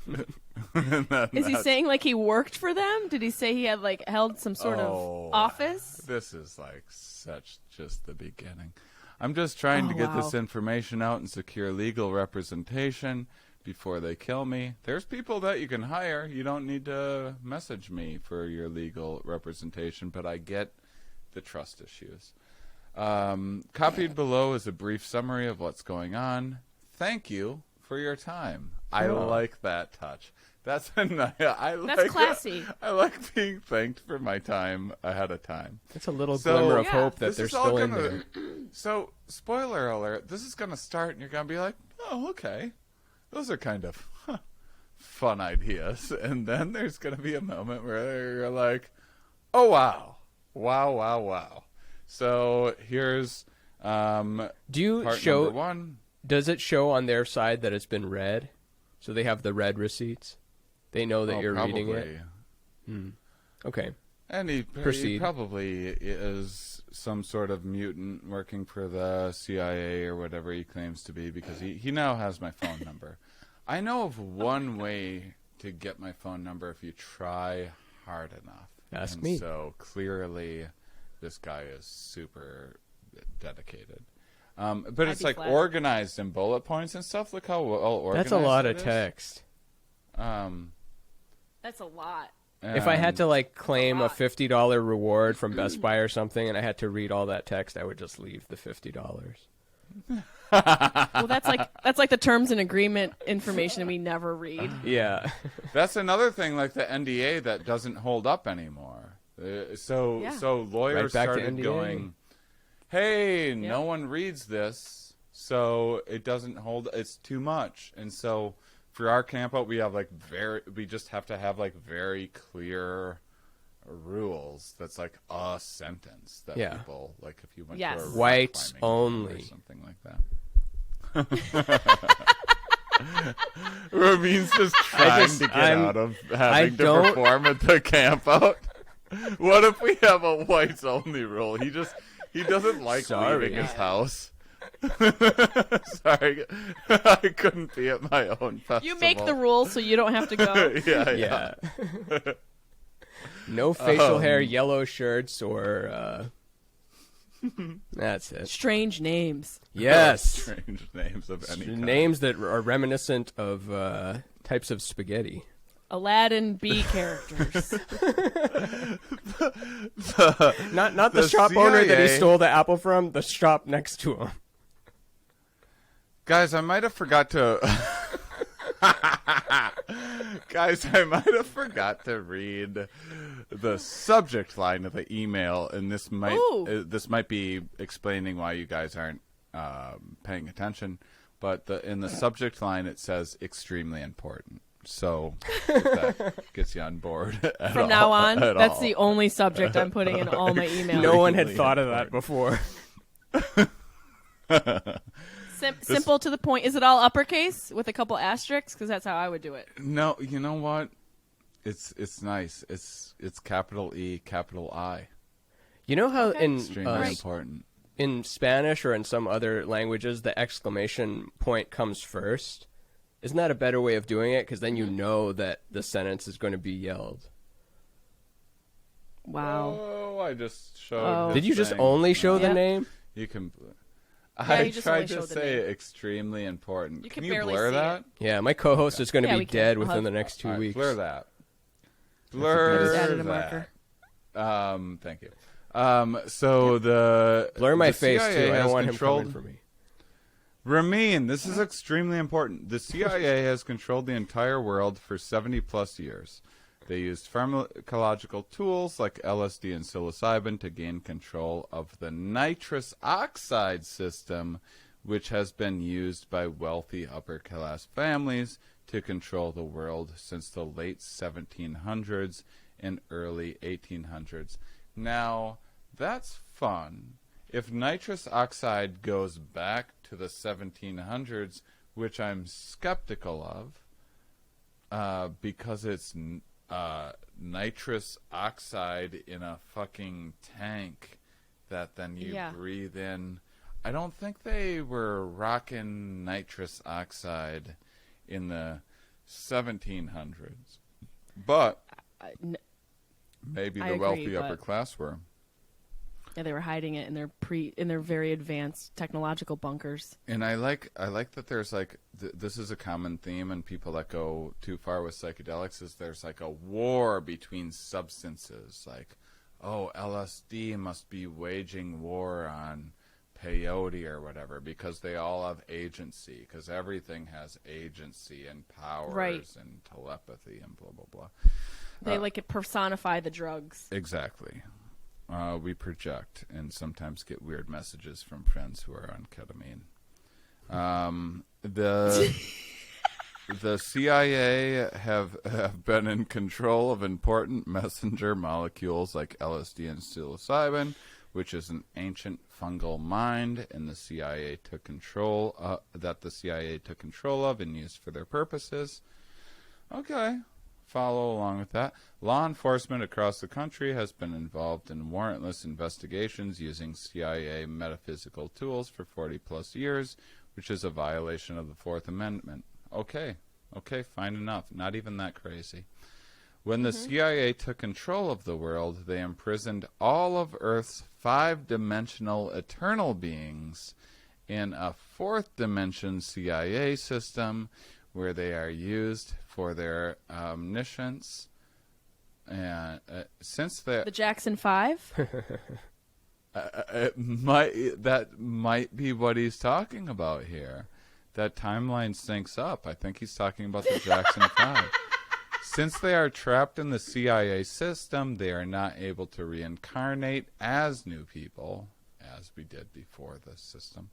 And then Is he that's- saying like he worked for them? Did he say he had like held some sort of office? This is like such just the beginning. I'm just trying to get this information out and secure legal representation before they kill me. There's people that you can hire. You don't need to message me for your legal representation, but I get the trust issues. Copied below is a brief summary of what's going on. Thank you for your time. I like that touch. That's classy. I like being thanked for my time ahead of time. It's a little So- glimmer of Yeah. hope that This they're is all still in gonna- there. So, spoiler alert, this is going to start and you're going to be like, oh, okay. Those are kind of fun ideas. And then there's going to be a moment where you're like, oh, wow. Wow, wow, wow. So, here's Do you part show? number one. Does it show on their side that it's been read? So they have the read receipts. They know that you're reading it. Okay. And he Proceed. probably is some sort of mutant working for the CIA or whatever he claims to be, because he now has my phone number. I know of one way to get my phone number if you try hard enough. Ask me. So clearly this guy is super dedicated. But it's be like flattered. organized in bullet points and stuff. Look how well organized That's a lot it of is. text. That's a lot. If I had to like claim a lot. $50 reward from Best Buy or something, and I had to read all that text, I would just leave the $50. Well, that's like the terms and agreement information we never read. Yeah. That's another thing, like the NDA that doesn't hold up anymore. So lawyers Right back to started NDA. going, "Hey, no one reads this, so it doesn't hold. It's too much." And so for our camp out, we have we just have to have like very clear rules. That's like a sentence that people like if you went Yes. to a rock Whites climbing only. or something like that. Ramin's just trying to get out of having to don't- perform at the camp out. What if we have a whites only rule? He doesn't like Sorry. leaving his house. Sorry, I couldn't be at my own festival. You make the rules so you don't have to go. yeah. No facial hair, yellow shirts, or that's it. Strange names. Yes. Strange names of any kind. Names that are reminiscent of types of spaghetti. Aladdin B characters. Not the shop owner that he stole the apple from, the shop next to him. Guys, I might have forgot to... Guys, I might have forgot to read the subject line of the email, and this might be explaining why you guys aren't paying attention. But in the subject line, it says "extremely important." So if that gets you on board. From now on, that's the only subject I'm putting in all my emails. No one had thought of that before. Simple to the point. Is it all uppercase with a couple asterisks? Because that's how I would do it. No, you know what? It's nice. It's capital E, capital I. You know how Extremely important. In Spanish or in some other languages, the exclamation point comes first? Isn't that a better way of doing it? Because then you know that the sentence is going to be yelled. Wow. Oh, I just showed. Did you just only show the name? You can. Yeah, I tried to say extremely important. Can you blur that? Yeah, my co-host is going to be dead within the next 2 weeks. Blur that. Blur added a that. marker. Thank you. So blur my the face CIA too. I don't want him controlled... coming for me. Ramin, this is extremely important. The CIA has controlled the entire world for 70 plus years. They used pharmacological tools like LSD and psilocybin to gain control of the nitrous oxide system, which has been used by wealthy upper-class families to control the world since the late 1700s and early 1800s. Now, that's fun. If nitrous oxide goes back to the 1700s, which I'm skeptical of, because it's nitrous oxide in a fucking tank that then you breathe in. I don't think they were rocking nitrous oxide in the 1700s, but maybe the wealthy upper class were. Yeah, they were hiding it in their very advanced technological bunkers. And I like that there's like this is a common theme, and people that go too far with psychedelics is there's like a war between substances. Like, oh, LSD must be waging war on peyote or whatever because they all have agency, because everything has agency and powers and telepathy and blah blah blah. They like it personify the drugs. Exactly. We project and sometimes get weird messages from friends who are on ketamine. The CIA have been in control of important messenger molecules like LSD and psilocybin, which is an ancient fungal mind, and the CIA took control of and used for their purposes. Okay. Follow along with that. Law enforcement across the country has been involved in warrantless investigations using CIA metaphysical tools for 40 plus years, which is a violation of the Fourth Amendment. Okay, fine enough. Not even that crazy. When the CIA took control of the world, they imprisoned all of Earth's 5-dimensional eternal beings in a 4th dimension CIA system where they are used for their omniscience. And since the Jackson 5? That might be what he's talking about here. That timeline syncs up. I think he's talking about the Jackson 5. Since they are trapped in the CIA system, they are not able to reincarnate as new people, as we did before the system.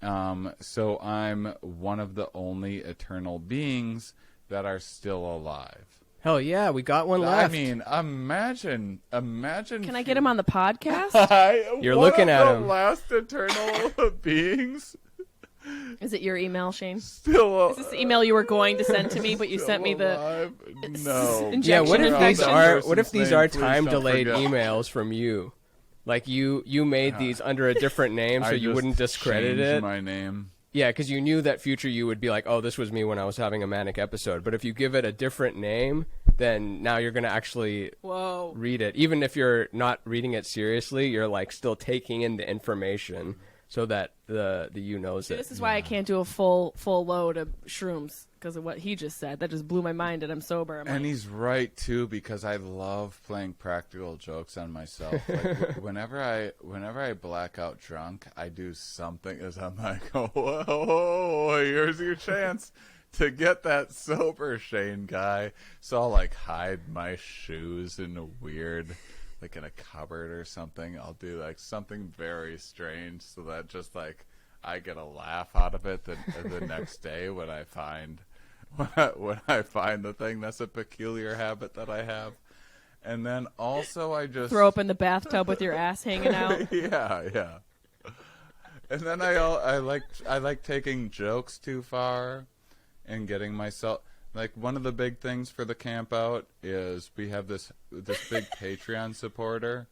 So I'm one of the only eternal beings that are still alive. Hell yeah, we got one left. I mean, imagine. Can I get him on the podcast? You're looking at him. The last eternal beings. Is it your email, Shane? Still, is this the email you were going to send to me, but you sent me the no? Yeah, what if these are Please time delayed forget. emails from you? Like you made these under a different name so you wouldn't discredit it. My name. Yeah, because you knew that future you would be like, oh, this was me when I was having a manic episode. But if you give it a different name, then now you're going to actually read it. Even if you're not reading it seriously, you're like still taking in the information so that the you knows it. This is why I can't do a full load of shrooms because of what he just said. That just blew my mind that I'm sober. And he's right too, because I love playing practical jokes on myself. Like, whenever I black out drunk, I do something as I'm like, oh, here's your chance to get that sober Shane guy. So I'll like hide my shoes in a weird, like in a cupboard or something. I'll do like something very strange so that just like I get a laugh out of it the next day when I find the thing. That's a peculiar habit that I have. And then also I just throw up in the bathtub with your ass hanging out. yeah. And then I like taking jokes too far and getting myself, like, one of the big things for the camp out is we have this big Patreon supporter,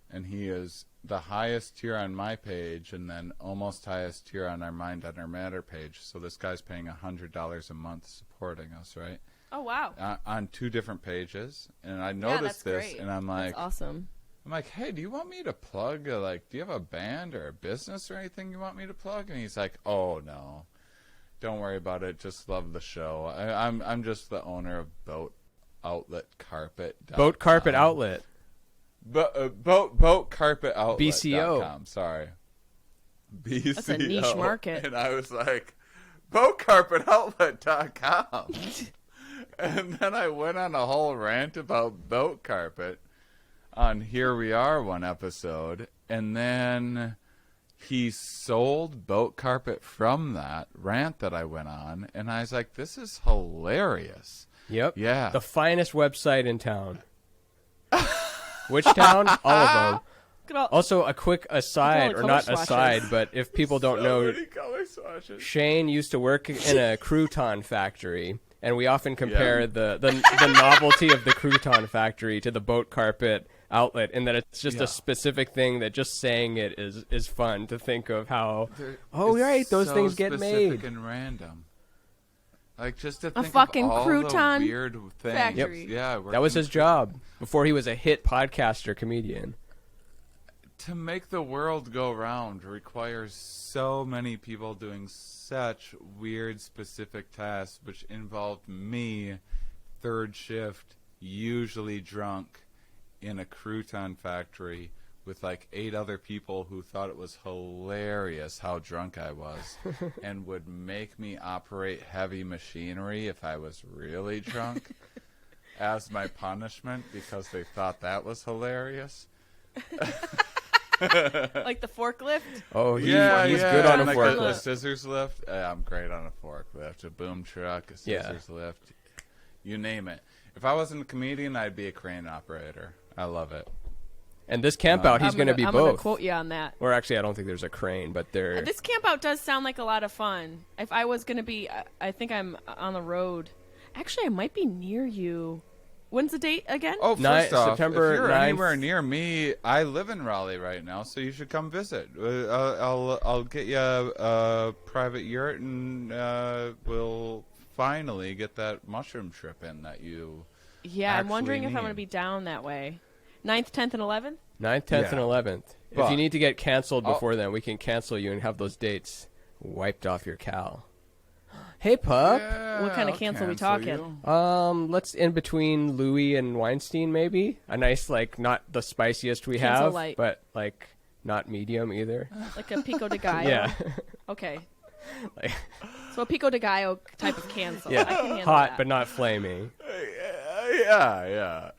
and he is the highest tier on my page and then almost highest tier on our Mind on Our Matter page. So this guy's paying $100 a month supporting us, right? Oh, wow. On 2 different pages. And I noticed this, great. and I'm like, that's awesome. I'm like, hey, do you want me to plug, like, do you have a band or a business or anything you want me to plug? And he's like, oh, no. Don't worry about it. Just love the show. I'm just the owner of Boat Outlet Carpet. Boat Carpet Outlet. Boat Carpet Outlet. BCO. Sorry. BCO. That's a niche market. And I was like, boatcarpetoutlet.com. And then I went on a whole rant about boat carpet on Here We Are one episode. And then he sold Boat Carpet from that rant that I went on, and I was like, this is hilarious. Yep. Yeah. The finest website in town. Which town? All of them. Also, a quick aside, or not aside, but if people don't know, Shane used to work in a crouton factory, and we often compare the novelty of the crouton factory to the Boat Carpet Outlet, in that it's just a specific thing that just saying it is fun to think of how those things get made. Specific and random. Like, just to think fucking of all crouton the weird things. factory. Yep. Yeah, that was his job before he was a hit podcaster comedian. To make the world go round requires so many people doing such weird specific tasks, which involved me, third shift, usually drunk, in a crouton factory with like 8 other people who thought it was hilarious how drunk I was and would make me operate heavy machinery if I was really drunk as my punishment because they thought that was hilarious. Like the forklift? Oh, he's good on a like forklift. a scissors lift. I'm great on a forklift, a boom truck, a scissors lift, you name it. If I wasn't a comedian, I'd be a crane operator. I love it. And this camp out, he's going to be I'm both. I'm going to quote you on that. Or actually, I don't think there's a crane, but there. This camp out does sound like a lot of fun. If I was going to be, I think I'm on the road. Actually, I might be near you. When's the date again? Oh, first off, September if you're 9th. anywhere near me, I live in Raleigh right now, so you should come visit. I'll get you a private yurt, and we'll finally get that mushroom trip in that you. Yeah, I'm wondering if I'm need. going to be down that way. 9th, 10th, and 11th? 9th, 10th, and 11th. But if you need to get canceled before then, we can cancel you and have those dates wiped off your cal. Hey, pup. Yeah, What kind of I'll cancel we cancel talking? you. Let's in between Louis and Weinstein, maybe. A nice, like, not the spiciest we Cancel have, light. but, like, not medium either. Like a pico de gallo? Yeah. Okay. Like, So a pico de gallo type of cancel. I yeah. can handle Hot, that. but not flaming. Yeah.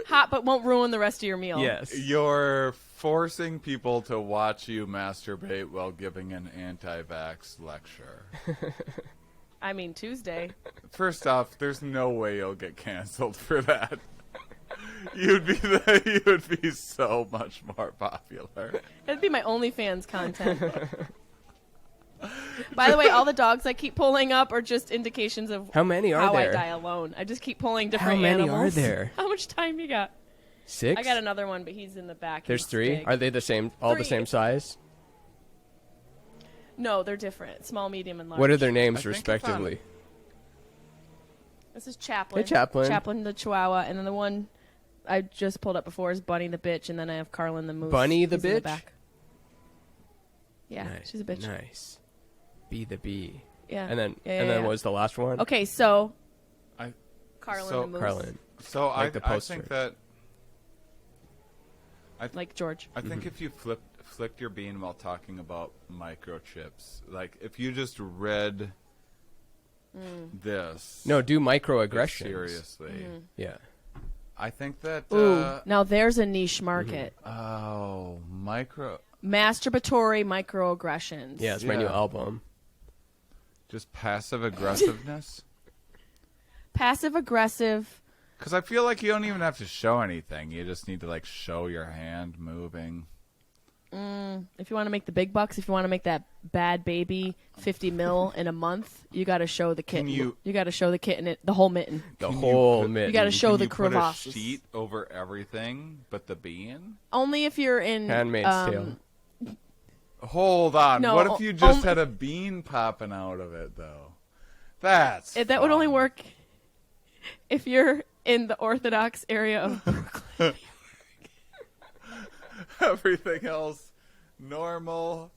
Hot, but won't ruin the rest of your meal. Yes. You're forcing people to watch you masturbate while giving an anti-vax lecture. I mean, Tuesday. First off, there's no way you'll get canceled for that. You'd be so much more popular. That'd be my OnlyFans content. By the way, all the dogs I keep pulling up are just indications of How many are how there? I die alone. I just keep pulling different How many animals. are there? How much time you got? 6? I got another one, but he's in the back. There's He's 3? big. Are they the same? All the 3. same size? No, they're different. Small, medium, and large. What are their I names, think respectively? This is Chaplin. Hey, Chaplin. Chaplin the Chihuahua, and then the one I just pulled up before is Bunny the Bitch, and then I have Carlin the Moose. Bunny the He's in Bitch? back. Yeah, Nice. she's a bitch. Nice. Be the bee. Yeah. And then yeah. what was the last one? Okay, so I Carlin so- the Moose. Carlin. so Like the I poster. think that Like George. I think if you flicked your bean while talking about microchips, like if you just read this, No, do microaggressions. seriously, Yeah. I think that Ooh, now there's a niche market. Masturbatory microaggressions. Yeah, it's my new Yeah. album. just passive aggressiveness. Passive aggressive. Because I feel like you don't even have to show anything. You just need to like show your hand moving. If you want to make the big bucks, if you want to make that bad baby 50 mil in a month, you got to show the kitten. you- You got to show the kitten the whole mitten. The Can you whole put- mitten. You got to show Can the you put a crevasses. sheet over everything but the bean? Only if you're in Handmaid's Tale. Hold on. No, what if you just only- had a bean popping out of it though? That's That would only fun. work if you're in the Orthodox area of Brooklyn. Everything else normal.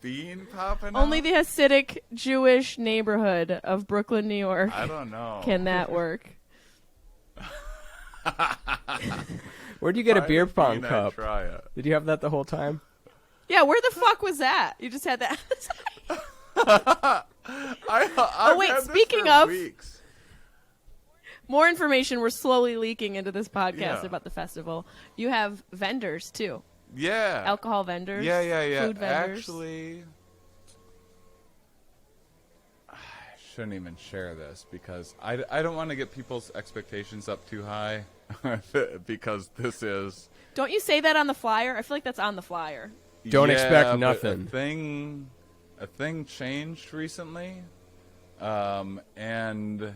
Bean popping Only out? the Hasidic Jewish neighborhood of Brooklyn, New York I don't know. can that work. Where'd you get a Find beer pong bean, I'd cup? Try it. Did you have that the whole time? Yeah, where the fuck was that? You just had that. I've wait, had this speaking for of- weeks. More information we're slowly leaking into this podcast Yeah. about the festival. You have vendors too. Yeah. Alcohol vendors. Yeah. Food vendors. Actually, I shouldn't even share this because I don't want to get people's expectations up too high because this is... Don't you say that on the flyer? I feel like that's on the flyer. Don't Yeah, expect but nothing. A thing changed recently, and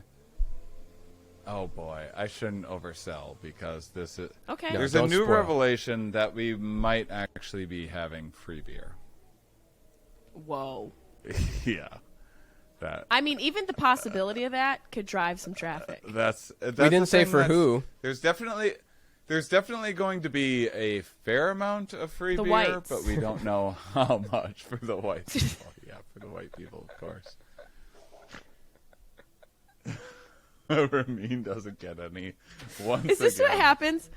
oh boy, I shouldn't oversell because this is Okay. No, there's don't a new spoil. revelation that we might actually be having free beer. Whoa. Yeah, that I mean, even the possibility of that could drive some traffic. that's We the didn't say thing for that's- who. There's definitely going to be a fair amount of free The beer, whites. but we don't know how much for the white people. Yeah, for the white people, of course. Ramin doesn't get any. Once Is this again. what happens?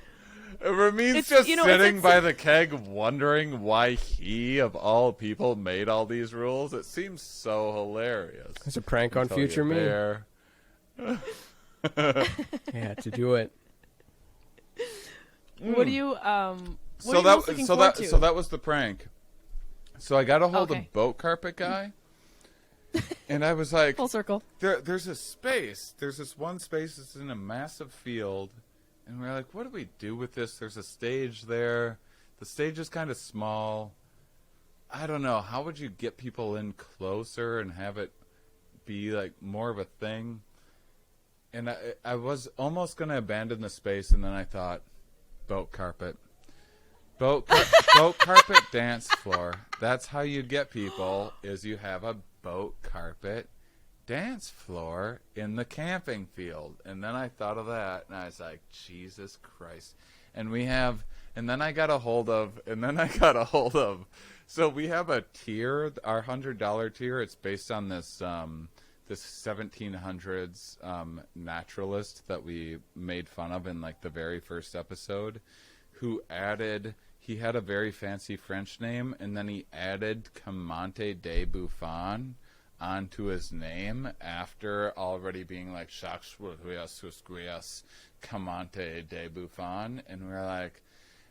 Ramin's It's- just you know, sitting it's- by the keg wondering why he, of all people, made all these rules. It seems so hilarious. It's a prank on Until future you're me. there. Yeah, to do it. What do you what are So you most looking forward to? that was the prank. So I got a hold Okay. of boat carpet guy, and I was like, Full circle. there's a space. There's this one space that's in a massive field, and we're like, what do we do with this? There's a stage there. The stage is kind of small. I don't know. How would you get people in closer and have it be like more of a thing? And I was almost going to abandon the space, and then I thought, boat carpet. Boat carpet dance floor. That's how you get people, is you have a boat carpet dance floor in the camping field. And then I thought of that, and I was like, Jesus Christ. And then I got a hold of, so we have a tier, our $100 tier. It's based on this 1700s naturalist that we made fun of in like the very first episode, who he had a very fancy French name, and then he added Comante de Buffon onto his name after already being like Jacques Comante de Buffon. And we're like,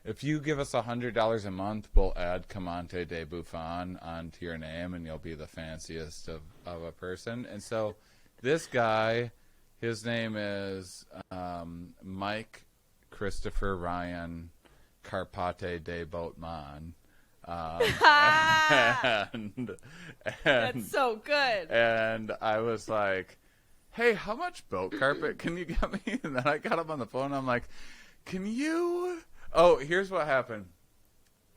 if you give us $100 a month, we'll add Comante de Buffon onto your name, and you'll be the fanciest of a person. And so this guy, his name is Mike Christopher Ryan Carpate de Boatman. And That's so good. and I was like, hey, how much boat carpet can you get me? And then I got him on the phone. I'm like, can you? Oh, here's what happened.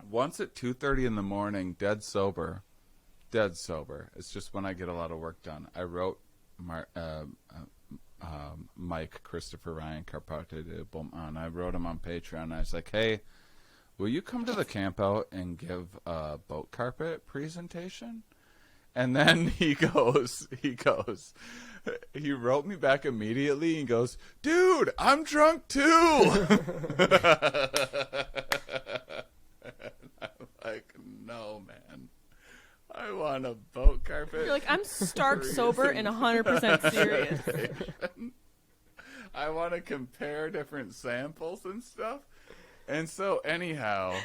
Once at 2:30 in the morning, dead sober. It's just when I get a lot of work done. I wrote Mike Christopher Ryan Carpate de Boatman. I wrote him on Patreon. I was like, hey, will you come to the camp out and give a boat carpet presentation? And then he wrote me back immediately and goes, dude, I'm drunk too. I'm like, no, man. I want a boat carpet. You're like, I'm stark sober and 100% serious. I want to compare different samples and stuff. And so anyhow,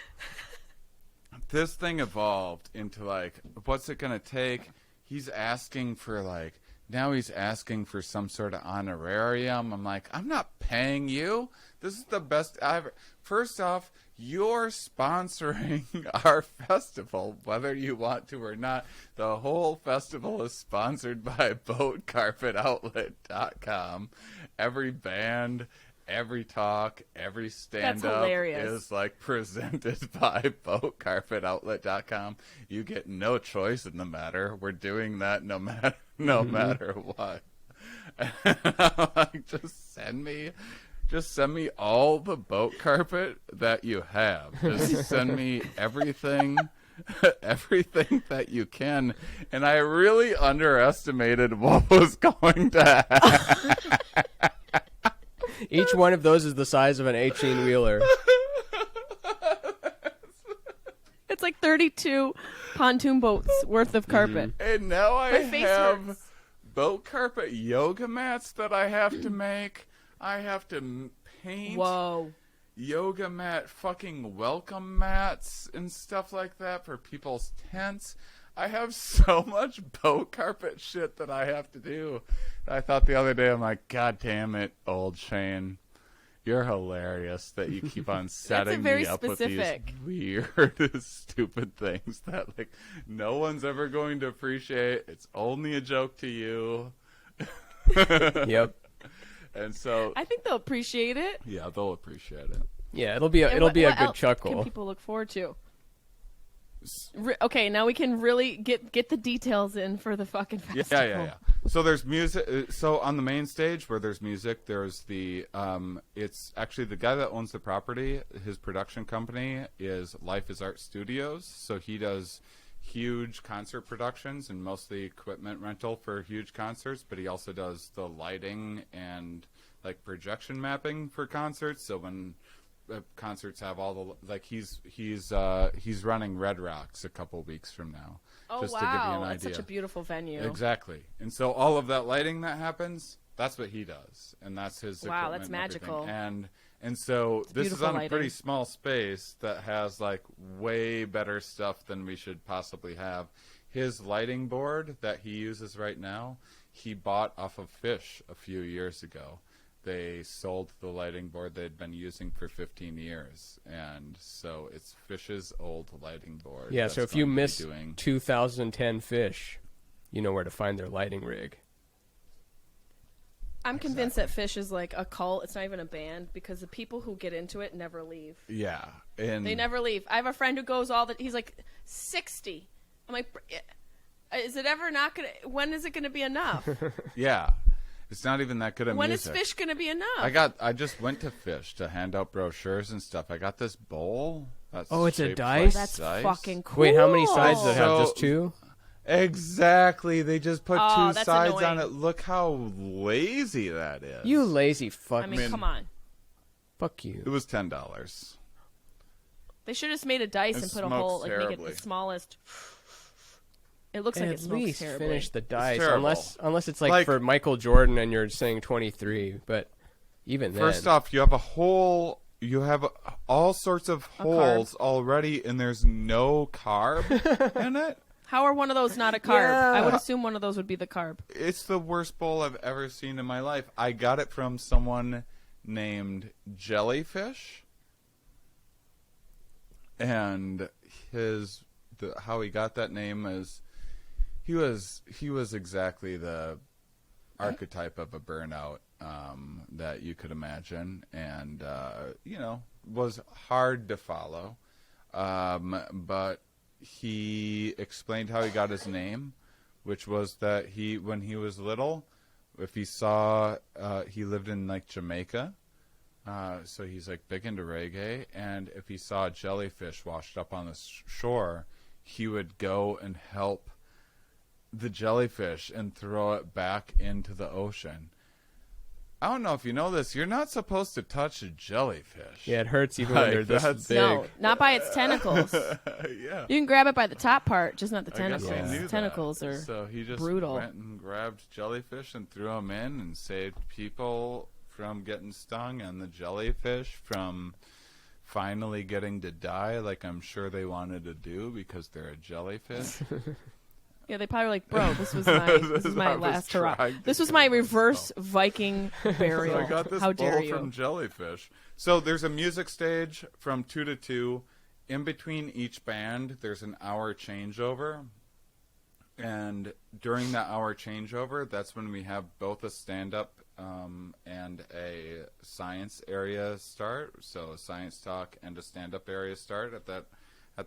this thing evolved into like, what's it going to take? He's asking for like, now he's asking for some sort of honorarium. I'm like, I'm not paying you. This is the best I've ever. First off, you're sponsoring our festival, whether you want to or not. The whole festival is sponsored by BoatCarpetOutlet.com. Every band, every talk, every stand-up is like presented by BoatCarpetOutlet.com. You get no choice in the matter. We're doing that no matter what. And I'm like, just send me all the boat carpet that you have. Just send me everything that you can. And I really underestimated what was going to happen. Each one of those is the size of an 18-wheeler. It's like 32 pontoon boats worth of carpet. And now I have hurts. boat carpet yoga mats that I have to make. I have to paint. Whoa. Yoga mat fucking welcome mats and stuff like that for people's tents. I have so much boat carpet shit that I have to do. I thought the other day, I'm like, God damn it, old Shane. You're hilarious that you keep on setting me up specific. with these weird, stupid things that like no one's ever going to appreciate. It's only a joke to you. Yep. And so I think they'll appreciate it. yeah, they'll appreciate it. Yeah, it'll be a What good else chuckle. can people look forward to? Okay, now we can really get the details in for the fucking festival. Yeah. So there's music. So on the main stage where there's music, there's the it's actually the guy that owns the property. His production company is Life is Art Studios. So he does huge concert productions and mostly equipment rental for huge concerts. But he also does the lighting and like projection mapping for concerts. So when concerts have all the like he's running Red Rocks a couple weeks from now. Oh, just wow. to give you an That's idea. such a beautiful venue. Exactly. And so all of that lighting that happens, that's what he does. And that's his Wow, equipment that's and everything. magical. And so this is beautiful on lighting. a pretty small space that has like way better stuff than we should possibly have. His lighting board that he uses right now, he bought off of Fish a few years ago. They sold the lighting board they'd been using for 15 years. And so it's Fish's old lighting board. Yeah, so if you miss doing 2010 Fish, you know where to find their lighting rig. I'm convinced that Fish is like a cult. It's not even a band because the people who get into it never leave. Yeah. And They never leave. I have a friend who goes he's like 60. I'm like, is it ever not going to, when is it going to be enough? yeah. It's not even that good of When music. is Fish going to be enough? I just went to Fish to hand out brochures and stuff. I got this bowl. That's Oh, it's a shaped dice? like That's dice. fucking cool. Wait, how many sides does it have? So- Just two? Exactly. They just put Oh, two that's sides on annoying. it. Look how lazy that is. You lazy fuck. I mean, come on. Fuck you. It was $10. They should have just made a dice It and put a smokes hole, like make it terribly. the smallest. It looks like it At smokes least terribly. finish the dice, terrible. unless it's like Like- for Michael Jordan and you're saying 23. But even then, First off, you have a hole. You have all sorts of A holes already, and there's no carb in it. How are one of those not a carb? Yeah. I would assume one of those would be the carb. It's the worst bowl I've ever seen in my life. I got it from someone named Jellyfish, and how he got that name is he was exactly the archetype of a burnout that you could imagine, and was hard to follow, but he explained how he got his name, which was that when he was little, if he saw he lived in like Jamaica, So he's like big into reggae, and if he saw a jellyfish washed up on the shore, he would go and help the jellyfish and throw it back into the ocean. I don't know if you know this. You're not supposed to touch a jellyfish. Yeah, it hurts even when they're this big. No, not by its tentacles. Yeah. You can grab it by the top part, just not the I guess he tentacles. knew Tentacles that. are So he just brutal. went and grabbed jellyfish and threw them in and saved people from getting stung and the jellyfish from finally getting to die, like I'm sure they wanted to do because they're a jellyfish. Yeah, they probably were like, bro, this was my last hurrah. This was my reverse Viking burial. So I got this How dare bowl you? from jellyfish. So there's a music stage from 2 to 2. In between each band, there's an hour changeover. And during that hour changeover, that's when we have both a stand-up and a science area start. So a science talk and a stand-up area start at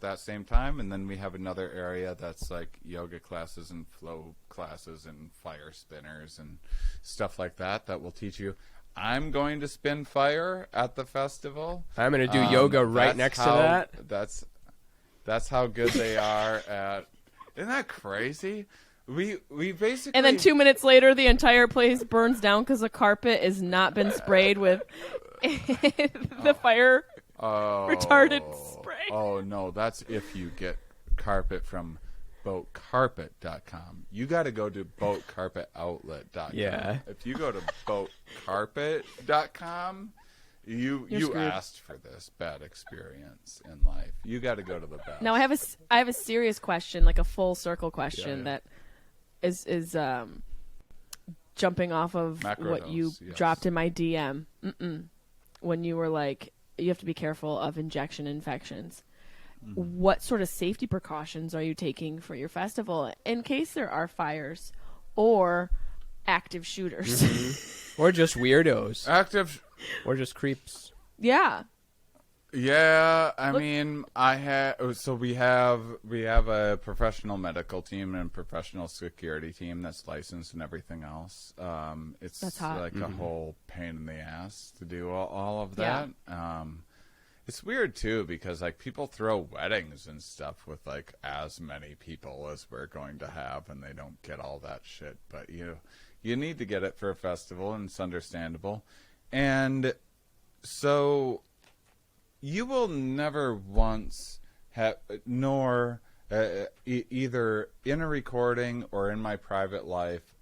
that same time, and then we have another area that's like yoga classes and flow classes and fire spinners and stuff like that will teach you. I'm going to spin fire at the festival. I'm going to do yoga right next to that. That's how good they are at. Isn't that crazy? We basically. And then 2 minutes later, the entire place burns down because the carpet has not been sprayed with the fire retardant spray. Oh, no, that's if you get carpet from boatcarpet.com. You got to go to boatcarpetoutlet.com. Yeah. If you go to boatcarpet.com, you asked for this bad experience in life. You got to go to the best. Now I have a serious question, like a full circle question that is jumping off of what you dropped in my DM. When you were like, you have to be careful of injection infections. What sort of safety precautions are you taking for your festival in case there are fires or active shooters? Or just weirdos. Or just creeps. Yeah. Yeah, I mean, we have a professional medical team and professional security team that's licensed and everything else. It's like a whole pain in the ass to do all of that. Yeah. It's weird too because like people throw weddings and stuff with like as many people as we're going to have, and they don't get all that shit. But you need to get it for a festival, and it's understandable. And so you will never once have, nor either in a recording or in my private life,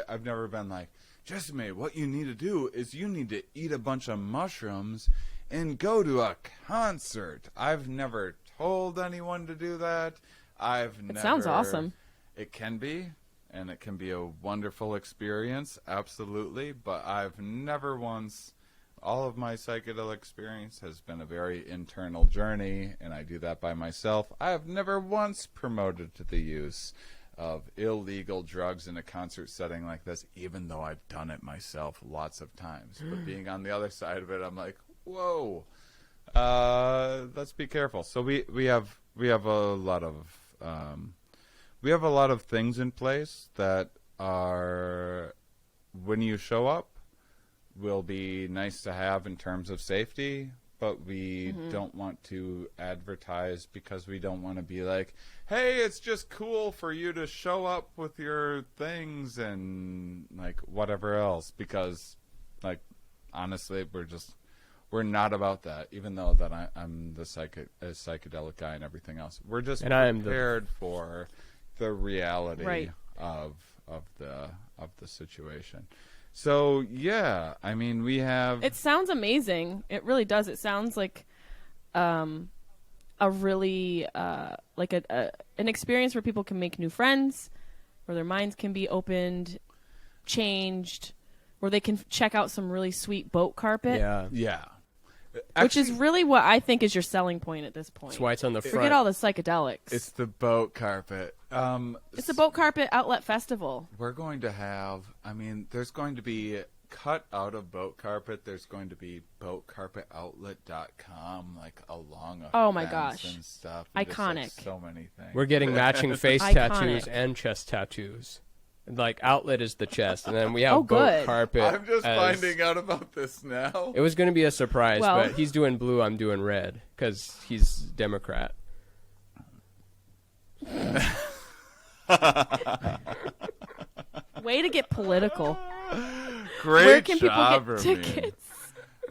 I've never been like, Jessimae, what you need to do is you need to eat a bunch of mushrooms and go to a concert. I've never told anyone to do that. It sounds awesome. It can be, and it can be a wonderful experience, absolutely, but I've never once. All of my psychedelic experience has been a very internal journey, and I do that by myself. I have never once promoted the use of illegal drugs in a concert setting like this, even though I've done it myself lots of times. But being on the other side of it, I'm like, whoa, let's be careful. So we have a lot of things in place that are, when you show up, will be nice to have in terms of safety, but we don't want to advertise because we don't want to be like, hey, it's just cool for you to show up with your things and like whatever else, because like honestly we're not about that, even though that I'm the psychedelic guy and everything else. We're just prepared for the reality of the situation. So, yeah, I mean, we have... It sounds amazing. It really does. It sounds like a really, like an experience where people can make new friends, where their minds can be opened, changed, where they can check out some really sweet boat carpet. Yeah. Actually, which is really what I think is your selling point at this point. That's why it's on the front. Forget all the psychedelics. It's the boat carpet. It's a boat carpet outlet festival. We're going to have, there's going to be cut out of boat carpet. There's going to be boatcarpetoutlet.com, like along a oh my fence gosh, and stuff. And iconic. just, like, so many things. We're getting matching face tattoos and chest tattoos. Like outlet is the chest, and then we have boat good. carpet. I'm just as- finding out about this now. It was going to be a surprise, Well- but he's doing blue, I'm doing red, because he's Democrat. Way to get political. Great Where can job, people get Ramin. tickets?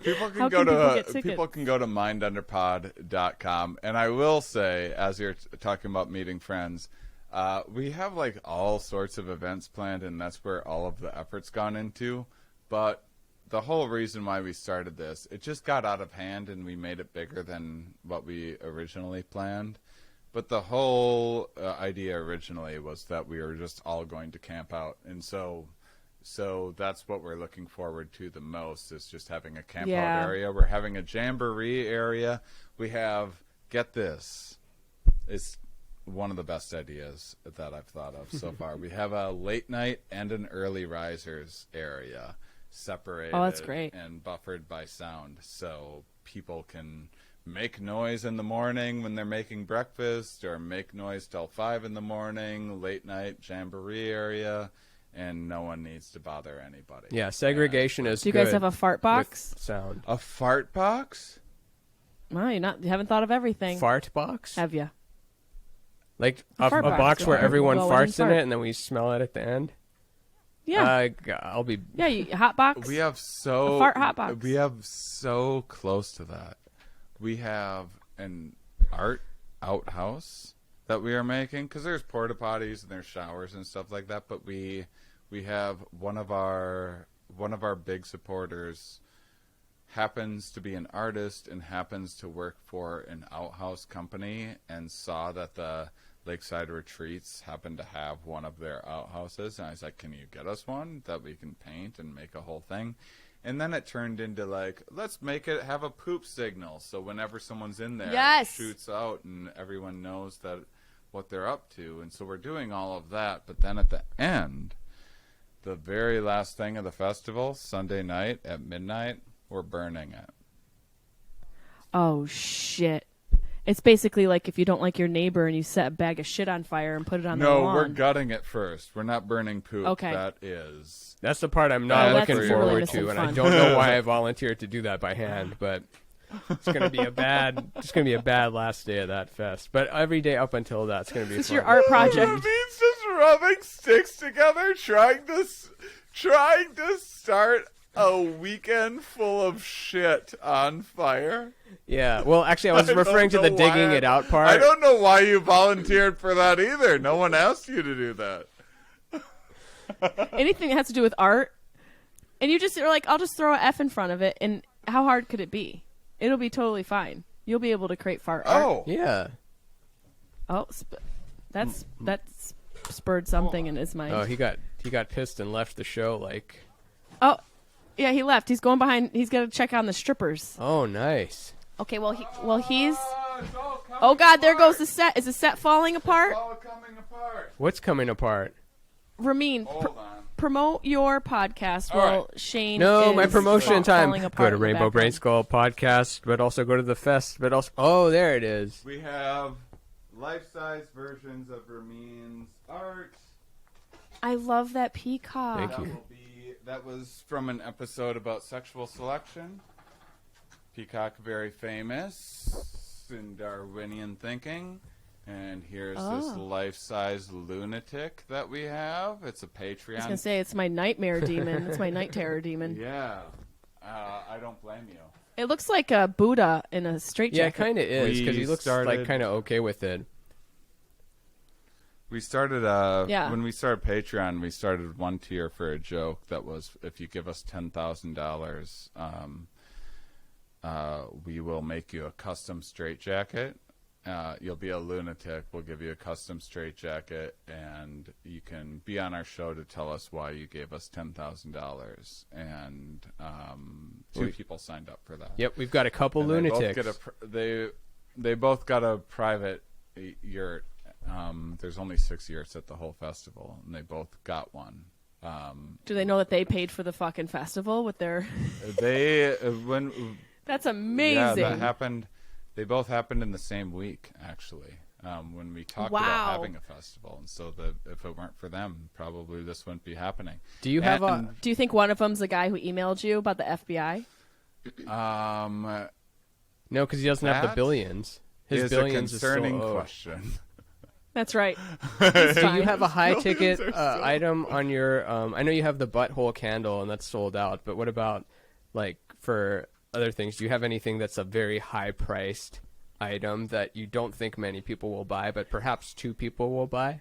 People can How go can people get to tickets? people can go to mindunderpod.com, and I will say, as you're talking about meeting friends, we have like all sorts of events planned, and that's where all of the effort's gone into. But the whole reason why we started this, it just got out of hand, and we made it bigger than what we originally planned. But the whole idea originally was that we were just all going to camp out, and so that's what we're looking forward to the most, is just having a camp out area. We're having a jamboree area. We have, get this, it's one of the best ideas that I've thought of so far. We have a late night and an early risers area separated. Oh, that's great. And buffered by sound, so people can make noise in the morning when they're making breakfast, or make noise till 5 in the morning, late night jamboree area. And no one needs to bother anybody. Yeah, segregation is Do you good guys have a fart box? with sound. A fart box? No, you haven't thought of everything. Fart box? Have you? Like A a fart box box where where everyone people go in and farts in fart. it, and then we smell it at the end? Yeah. I'll be... Yeah, hot box. We have A fart hot box. We have so close to that. We have an art outhouse that we are making, because there's porta potties and there's showers and stuff like that. But we have one of our big supporters happens to be an artist and happens to work for an outhouse company, and saw that the Lakeside Retreats happened to have one of their outhouses, and I was like, can you get us one that we can paint and make a whole thing? And then it turned into like, let's make it have a poop signal, so whenever someone's in there, Yes. it shoots out and everyone knows that what they're up to. And so we're doing all of that, but then at the end, the very last thing of the festival, Sunday night at midnight, we're burning it. Oh, shit. It's basically like if you don't like your neighbor and you set a bag of shit on fire and put it on the No, lawn. we're gutting it first. We're not burning poop. Okay. That is. That's the part I'm not Oh, that's looking where you're forward missing to, and I fun. don't know why I volunteered to do that by hand, but it's gonna be a bad last day of that fest. But every day up until that, it's gonna be This is fun. your art project. Ramin's just rubbing sticks together, trying to start a weekend full of shit on fire. Yeah. Well, actually, I was I don't referring to the know digging why it out part. I don't know why you volunteered for that either. No one asked you to do that. Anything that has to do with art. And you just are like, I'll just throw an F in front of it. And how hard could it be? It'll be totally fine. You'll be able to create fart art. Oh, Yeah. Oh, that's spurred something in his mind. Oh, he got pissed and left the show. Like, Oh, yeah, he left. He's going behind. He's got to check on the strippers. oh, nice. Okay, he's. it's all coming Oh God, there apart. goes the set. Is the set falling apart? It's all coming apart. What's coming apart? Ramin, Hold on. promote your podcast All while right. Shane. No, is my promotion falling time. apart Go to in the Rainbow background. Brain Skull podcast, but also go to the fest. But also, oh, there it is. We have life-size versions of Ramin's art. I love that peacock. Thank you. That was from an episode about sexual selection. Peacock, very famous in Darwinian thinking. And here's this Oh. life-size lunatic that we have. It's a I was Patreon. gonna say it's my nightmare demon. It's my night terror demon. Yeah. I don't blame you. It looks like a Buddha in a Yeah, it straitjacket. kind of is because We he looks started- like kind of okay with it. We started Yeah. when we started Patreon, we started one tier for a joke that was, if you give us $10,000, we will make you a custom straitjacket. You'll be a lunatic. We'll give you a custom straitjacket, and you can be on our show to tell us why you gave us $10,000. And two people signed up for that. Yep, we've got a couple And lunatics. They both got a private yurt. There's only 6 yurts at the whole festival, and they both got one. Do they know that they paid for the fucking festival with their? When That's amazing. yeah, that happened. They both happened in the same week, actually. when we talked Wow. about having a festival. And so if it weren't for them, probably this wouldn't be happening. Do you have a? Do you think one of them's the guy who emailed you about the FBI? No, because he doesn't have the That billions. His is billions a concerning is still owed. Oh. question. That's right. Do you have a high ticket Billions are still item on your? I know you have the butthole candle, and that's sold out. But what about like for other things? Do you have anything that's a very high priced item that you don't think many people will buy, but perhaps 2 people will buy?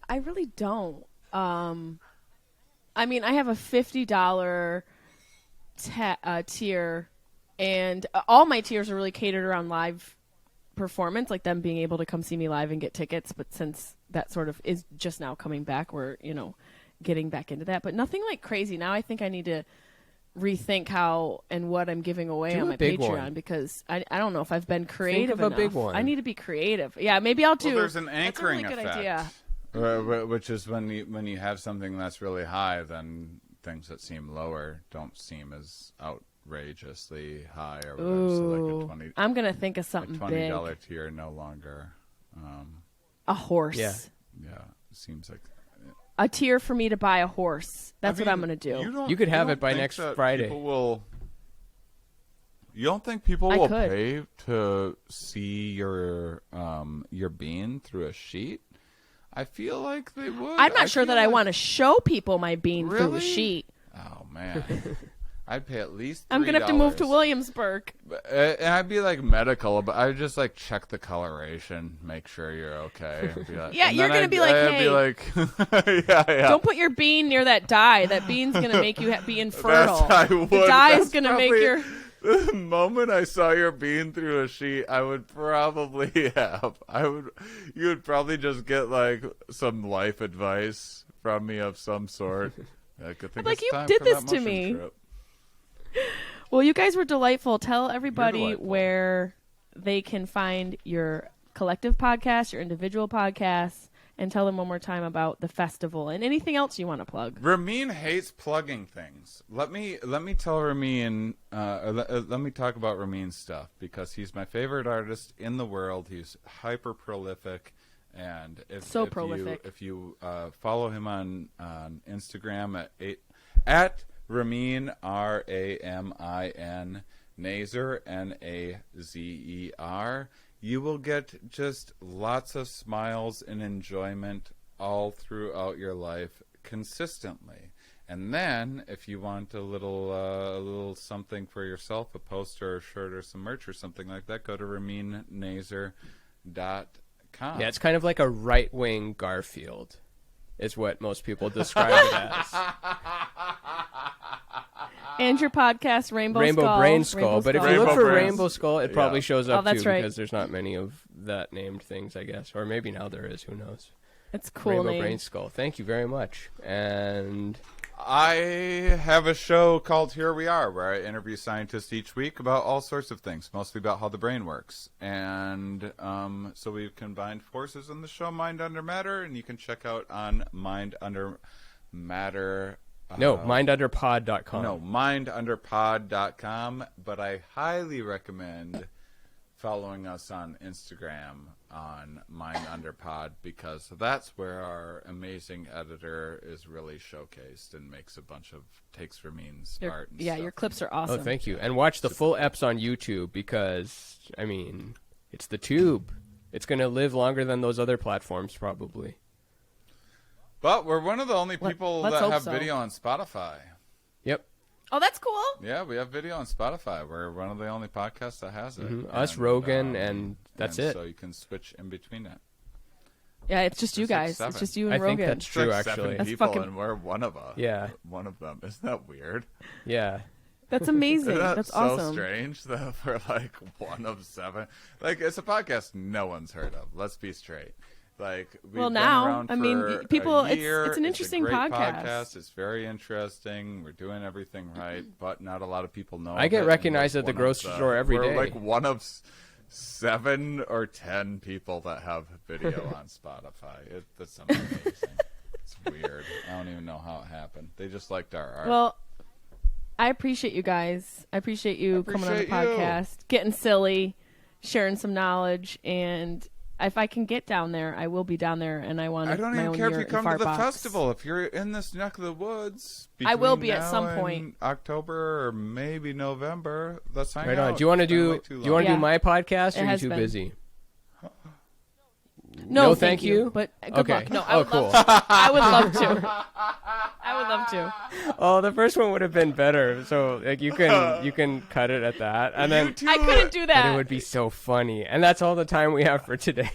I really don't. I mean, I have a $50 tier, and all my tiers are really catered around live performance, like them being able to come see me live and get tickets. But since that sort of is just now coming back, we're, getting back into that. But nothing like crazy. Now I think I need to rethink how and what I'm giving away Do on a my big Patreon one. because I don't know if I've been creative of a enough. big one. I need to be creative. Yeah, maybe I'll do. Well, there's an That's anchoring a really good effect, idea. which is when you have something that's really high, then things that seem lower don't seem as outrageously high or whatever. So Ooh, like a I'm gonna think of something $20 big. tier no longer. A horse. Yeah. Yeah, seems like A tier for me to buy a horse. That's what I'm gonna do. You could have don't it by think next that Friday. You don't think people I will could. pay to see your bean through a sheet? I feel like they would. I'm not sure feel that I like- want to show people my bean through a Really? sheet. Oh man, I'd pay at least. $3. I'm gonna have to move to Williamsburg. And I'd be like medical, but I'd just like check the coloration, make sure you're okay. And be like, Yeah, and you're then gonna be like, I'd hey. be like, yeah. Don't put your bean near that dye. That bean's gonna make you be infertile. I would. The dye That's is gonna make probably- your. The moment I saw your bean through a sheet, I would probably have. You would probably just get like some life advice from me of some sort. I could think Like, it's you time did for this that to mushroom me. trip. Well, you guys were delightful. Tell everybody delightful. where they can find your collective podcast, your individual podcasts, and tell them one more time about the festival and anything else you want to plug. Ramin hates plugging things. Let me tell Ramin. Let me talk about Ramin's stuff because he's my favorite artist in the world. He's hyper prolific, and if you follow him on Instagram at Ramin RAMIN Nazer NAZER. You will get just lots of smiles and enjoyment all throughout your life consistently. And then, if you want a little something for yourself, a poster or a shirt or some merch or something like that, go to RaminNazer.com. Yeah, it's kind of like a right-wing Garfield, is what most people describe it as. And your podcast, Rainbow Skull. Brain Skull. But if you Rainbow look for Brains. Rainbow Skull, it probably Yeah. shows up Oh, that's too right. because there's not many of that named things, I guess. Or maybe now there is. Who knows? It's a cool Rainbow name. Brain Skull. Thank you very much. And I have a show called Here We Are, where I interview scientists each week about all sorts of things, mostly about how the brain works. And so we've combined forces in the show Mind Under Matter, and you can check out on Mind Under Matter. mindunderpod.com. No, mindunderpod.com. But I highly recommend following us on Instagram on mindunderpod because that's where our amazing editor is really showcased and takes Ramin's art and stuff. Your clips are Oh, awesome. thank you. And watch the full eps on YouTube because, I mean, it's the tube. It's going to live longer than those other platforms probably. But we're one of the only people let's that hope have so. video on Spotify. Yep. Oh, that's cool. Yeah, we have video on Spotify. We're one of the only podcasts that has it. Us, Rogan, and that's it. So you can switch in between it. Yeah, it's just you There's like guys. 7. It's just you and I Rogan. think that's It's true, like actually. 7 That's people, fucking- and we're one of them. Yeah. One of them. Isn't that weird? Yeah. That's amazing. Isn't that That's so awesome. strange that we're like one of 7. Like, it's a podcast no one's heard of. Let's be straight. Like, we've Well, been now, around I mean, for people- a year. it's an interesting a great podcast. It's very interesting. We're doing everything right, but not a lot of people know. I get of it, recognized and at the we're grocery one of store every we're day. like one of 7 or 10 people that have video on Spotify. That's amazing. It's weird. I don't even know how it happened. They just liked our art. Well, I appreciate you guys. I appreciate you coming on the appreciate you. podcast, getting silly, sharing some knowledge, and if I can get down there, I will be down there, and I want I don't my even own care if year you in come to the Fartbox. festival. If you're in this neck of the woods, I will between be at now some and point. October or maybe November. Let's hang Right out. on. Do you want to It's been do? way Do too you want long. to do my podcast, or It are you has too been. busy? No, thank you. But good Okay. luck. No, I Oh, would cool. love to. I would love to. I would love to. Oh, the first one would have been better. So like you can cut it at that, and then I couldn't do but that. it would be so funny. And that's all the time we have for today.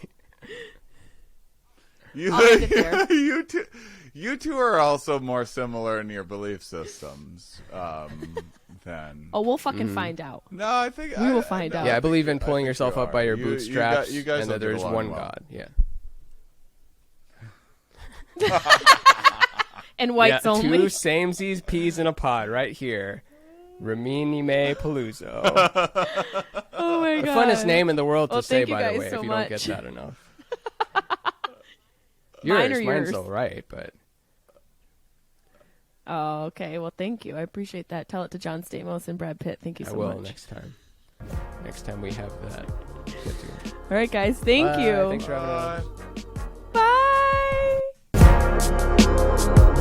I'll make it there. You two are also more similar in your belief systems than. Oh, we'll fucking find out. No, I think We will find out. Yeah, I believe in pulling yourself you up by are. your You bootstraps, you guys and will that get there's along one well. God. Yeah. And whites yeah, only. Two samesies peas in a pod right here. Ramin Paluzzo. Oh my The god. funnest name in the world to Well, say, thank you by the guys way, so if you much. don't get that enough. Mine or Mine's yours? so right, but Oh, okay. Well, thank you. I appreciate that. Tell it to John Stamos and Brad Pitt. Thank you so I will much. next time. Next time we have that. Get to it. All right, guys. Thank Bye. you. Thanks for having me on. Bye.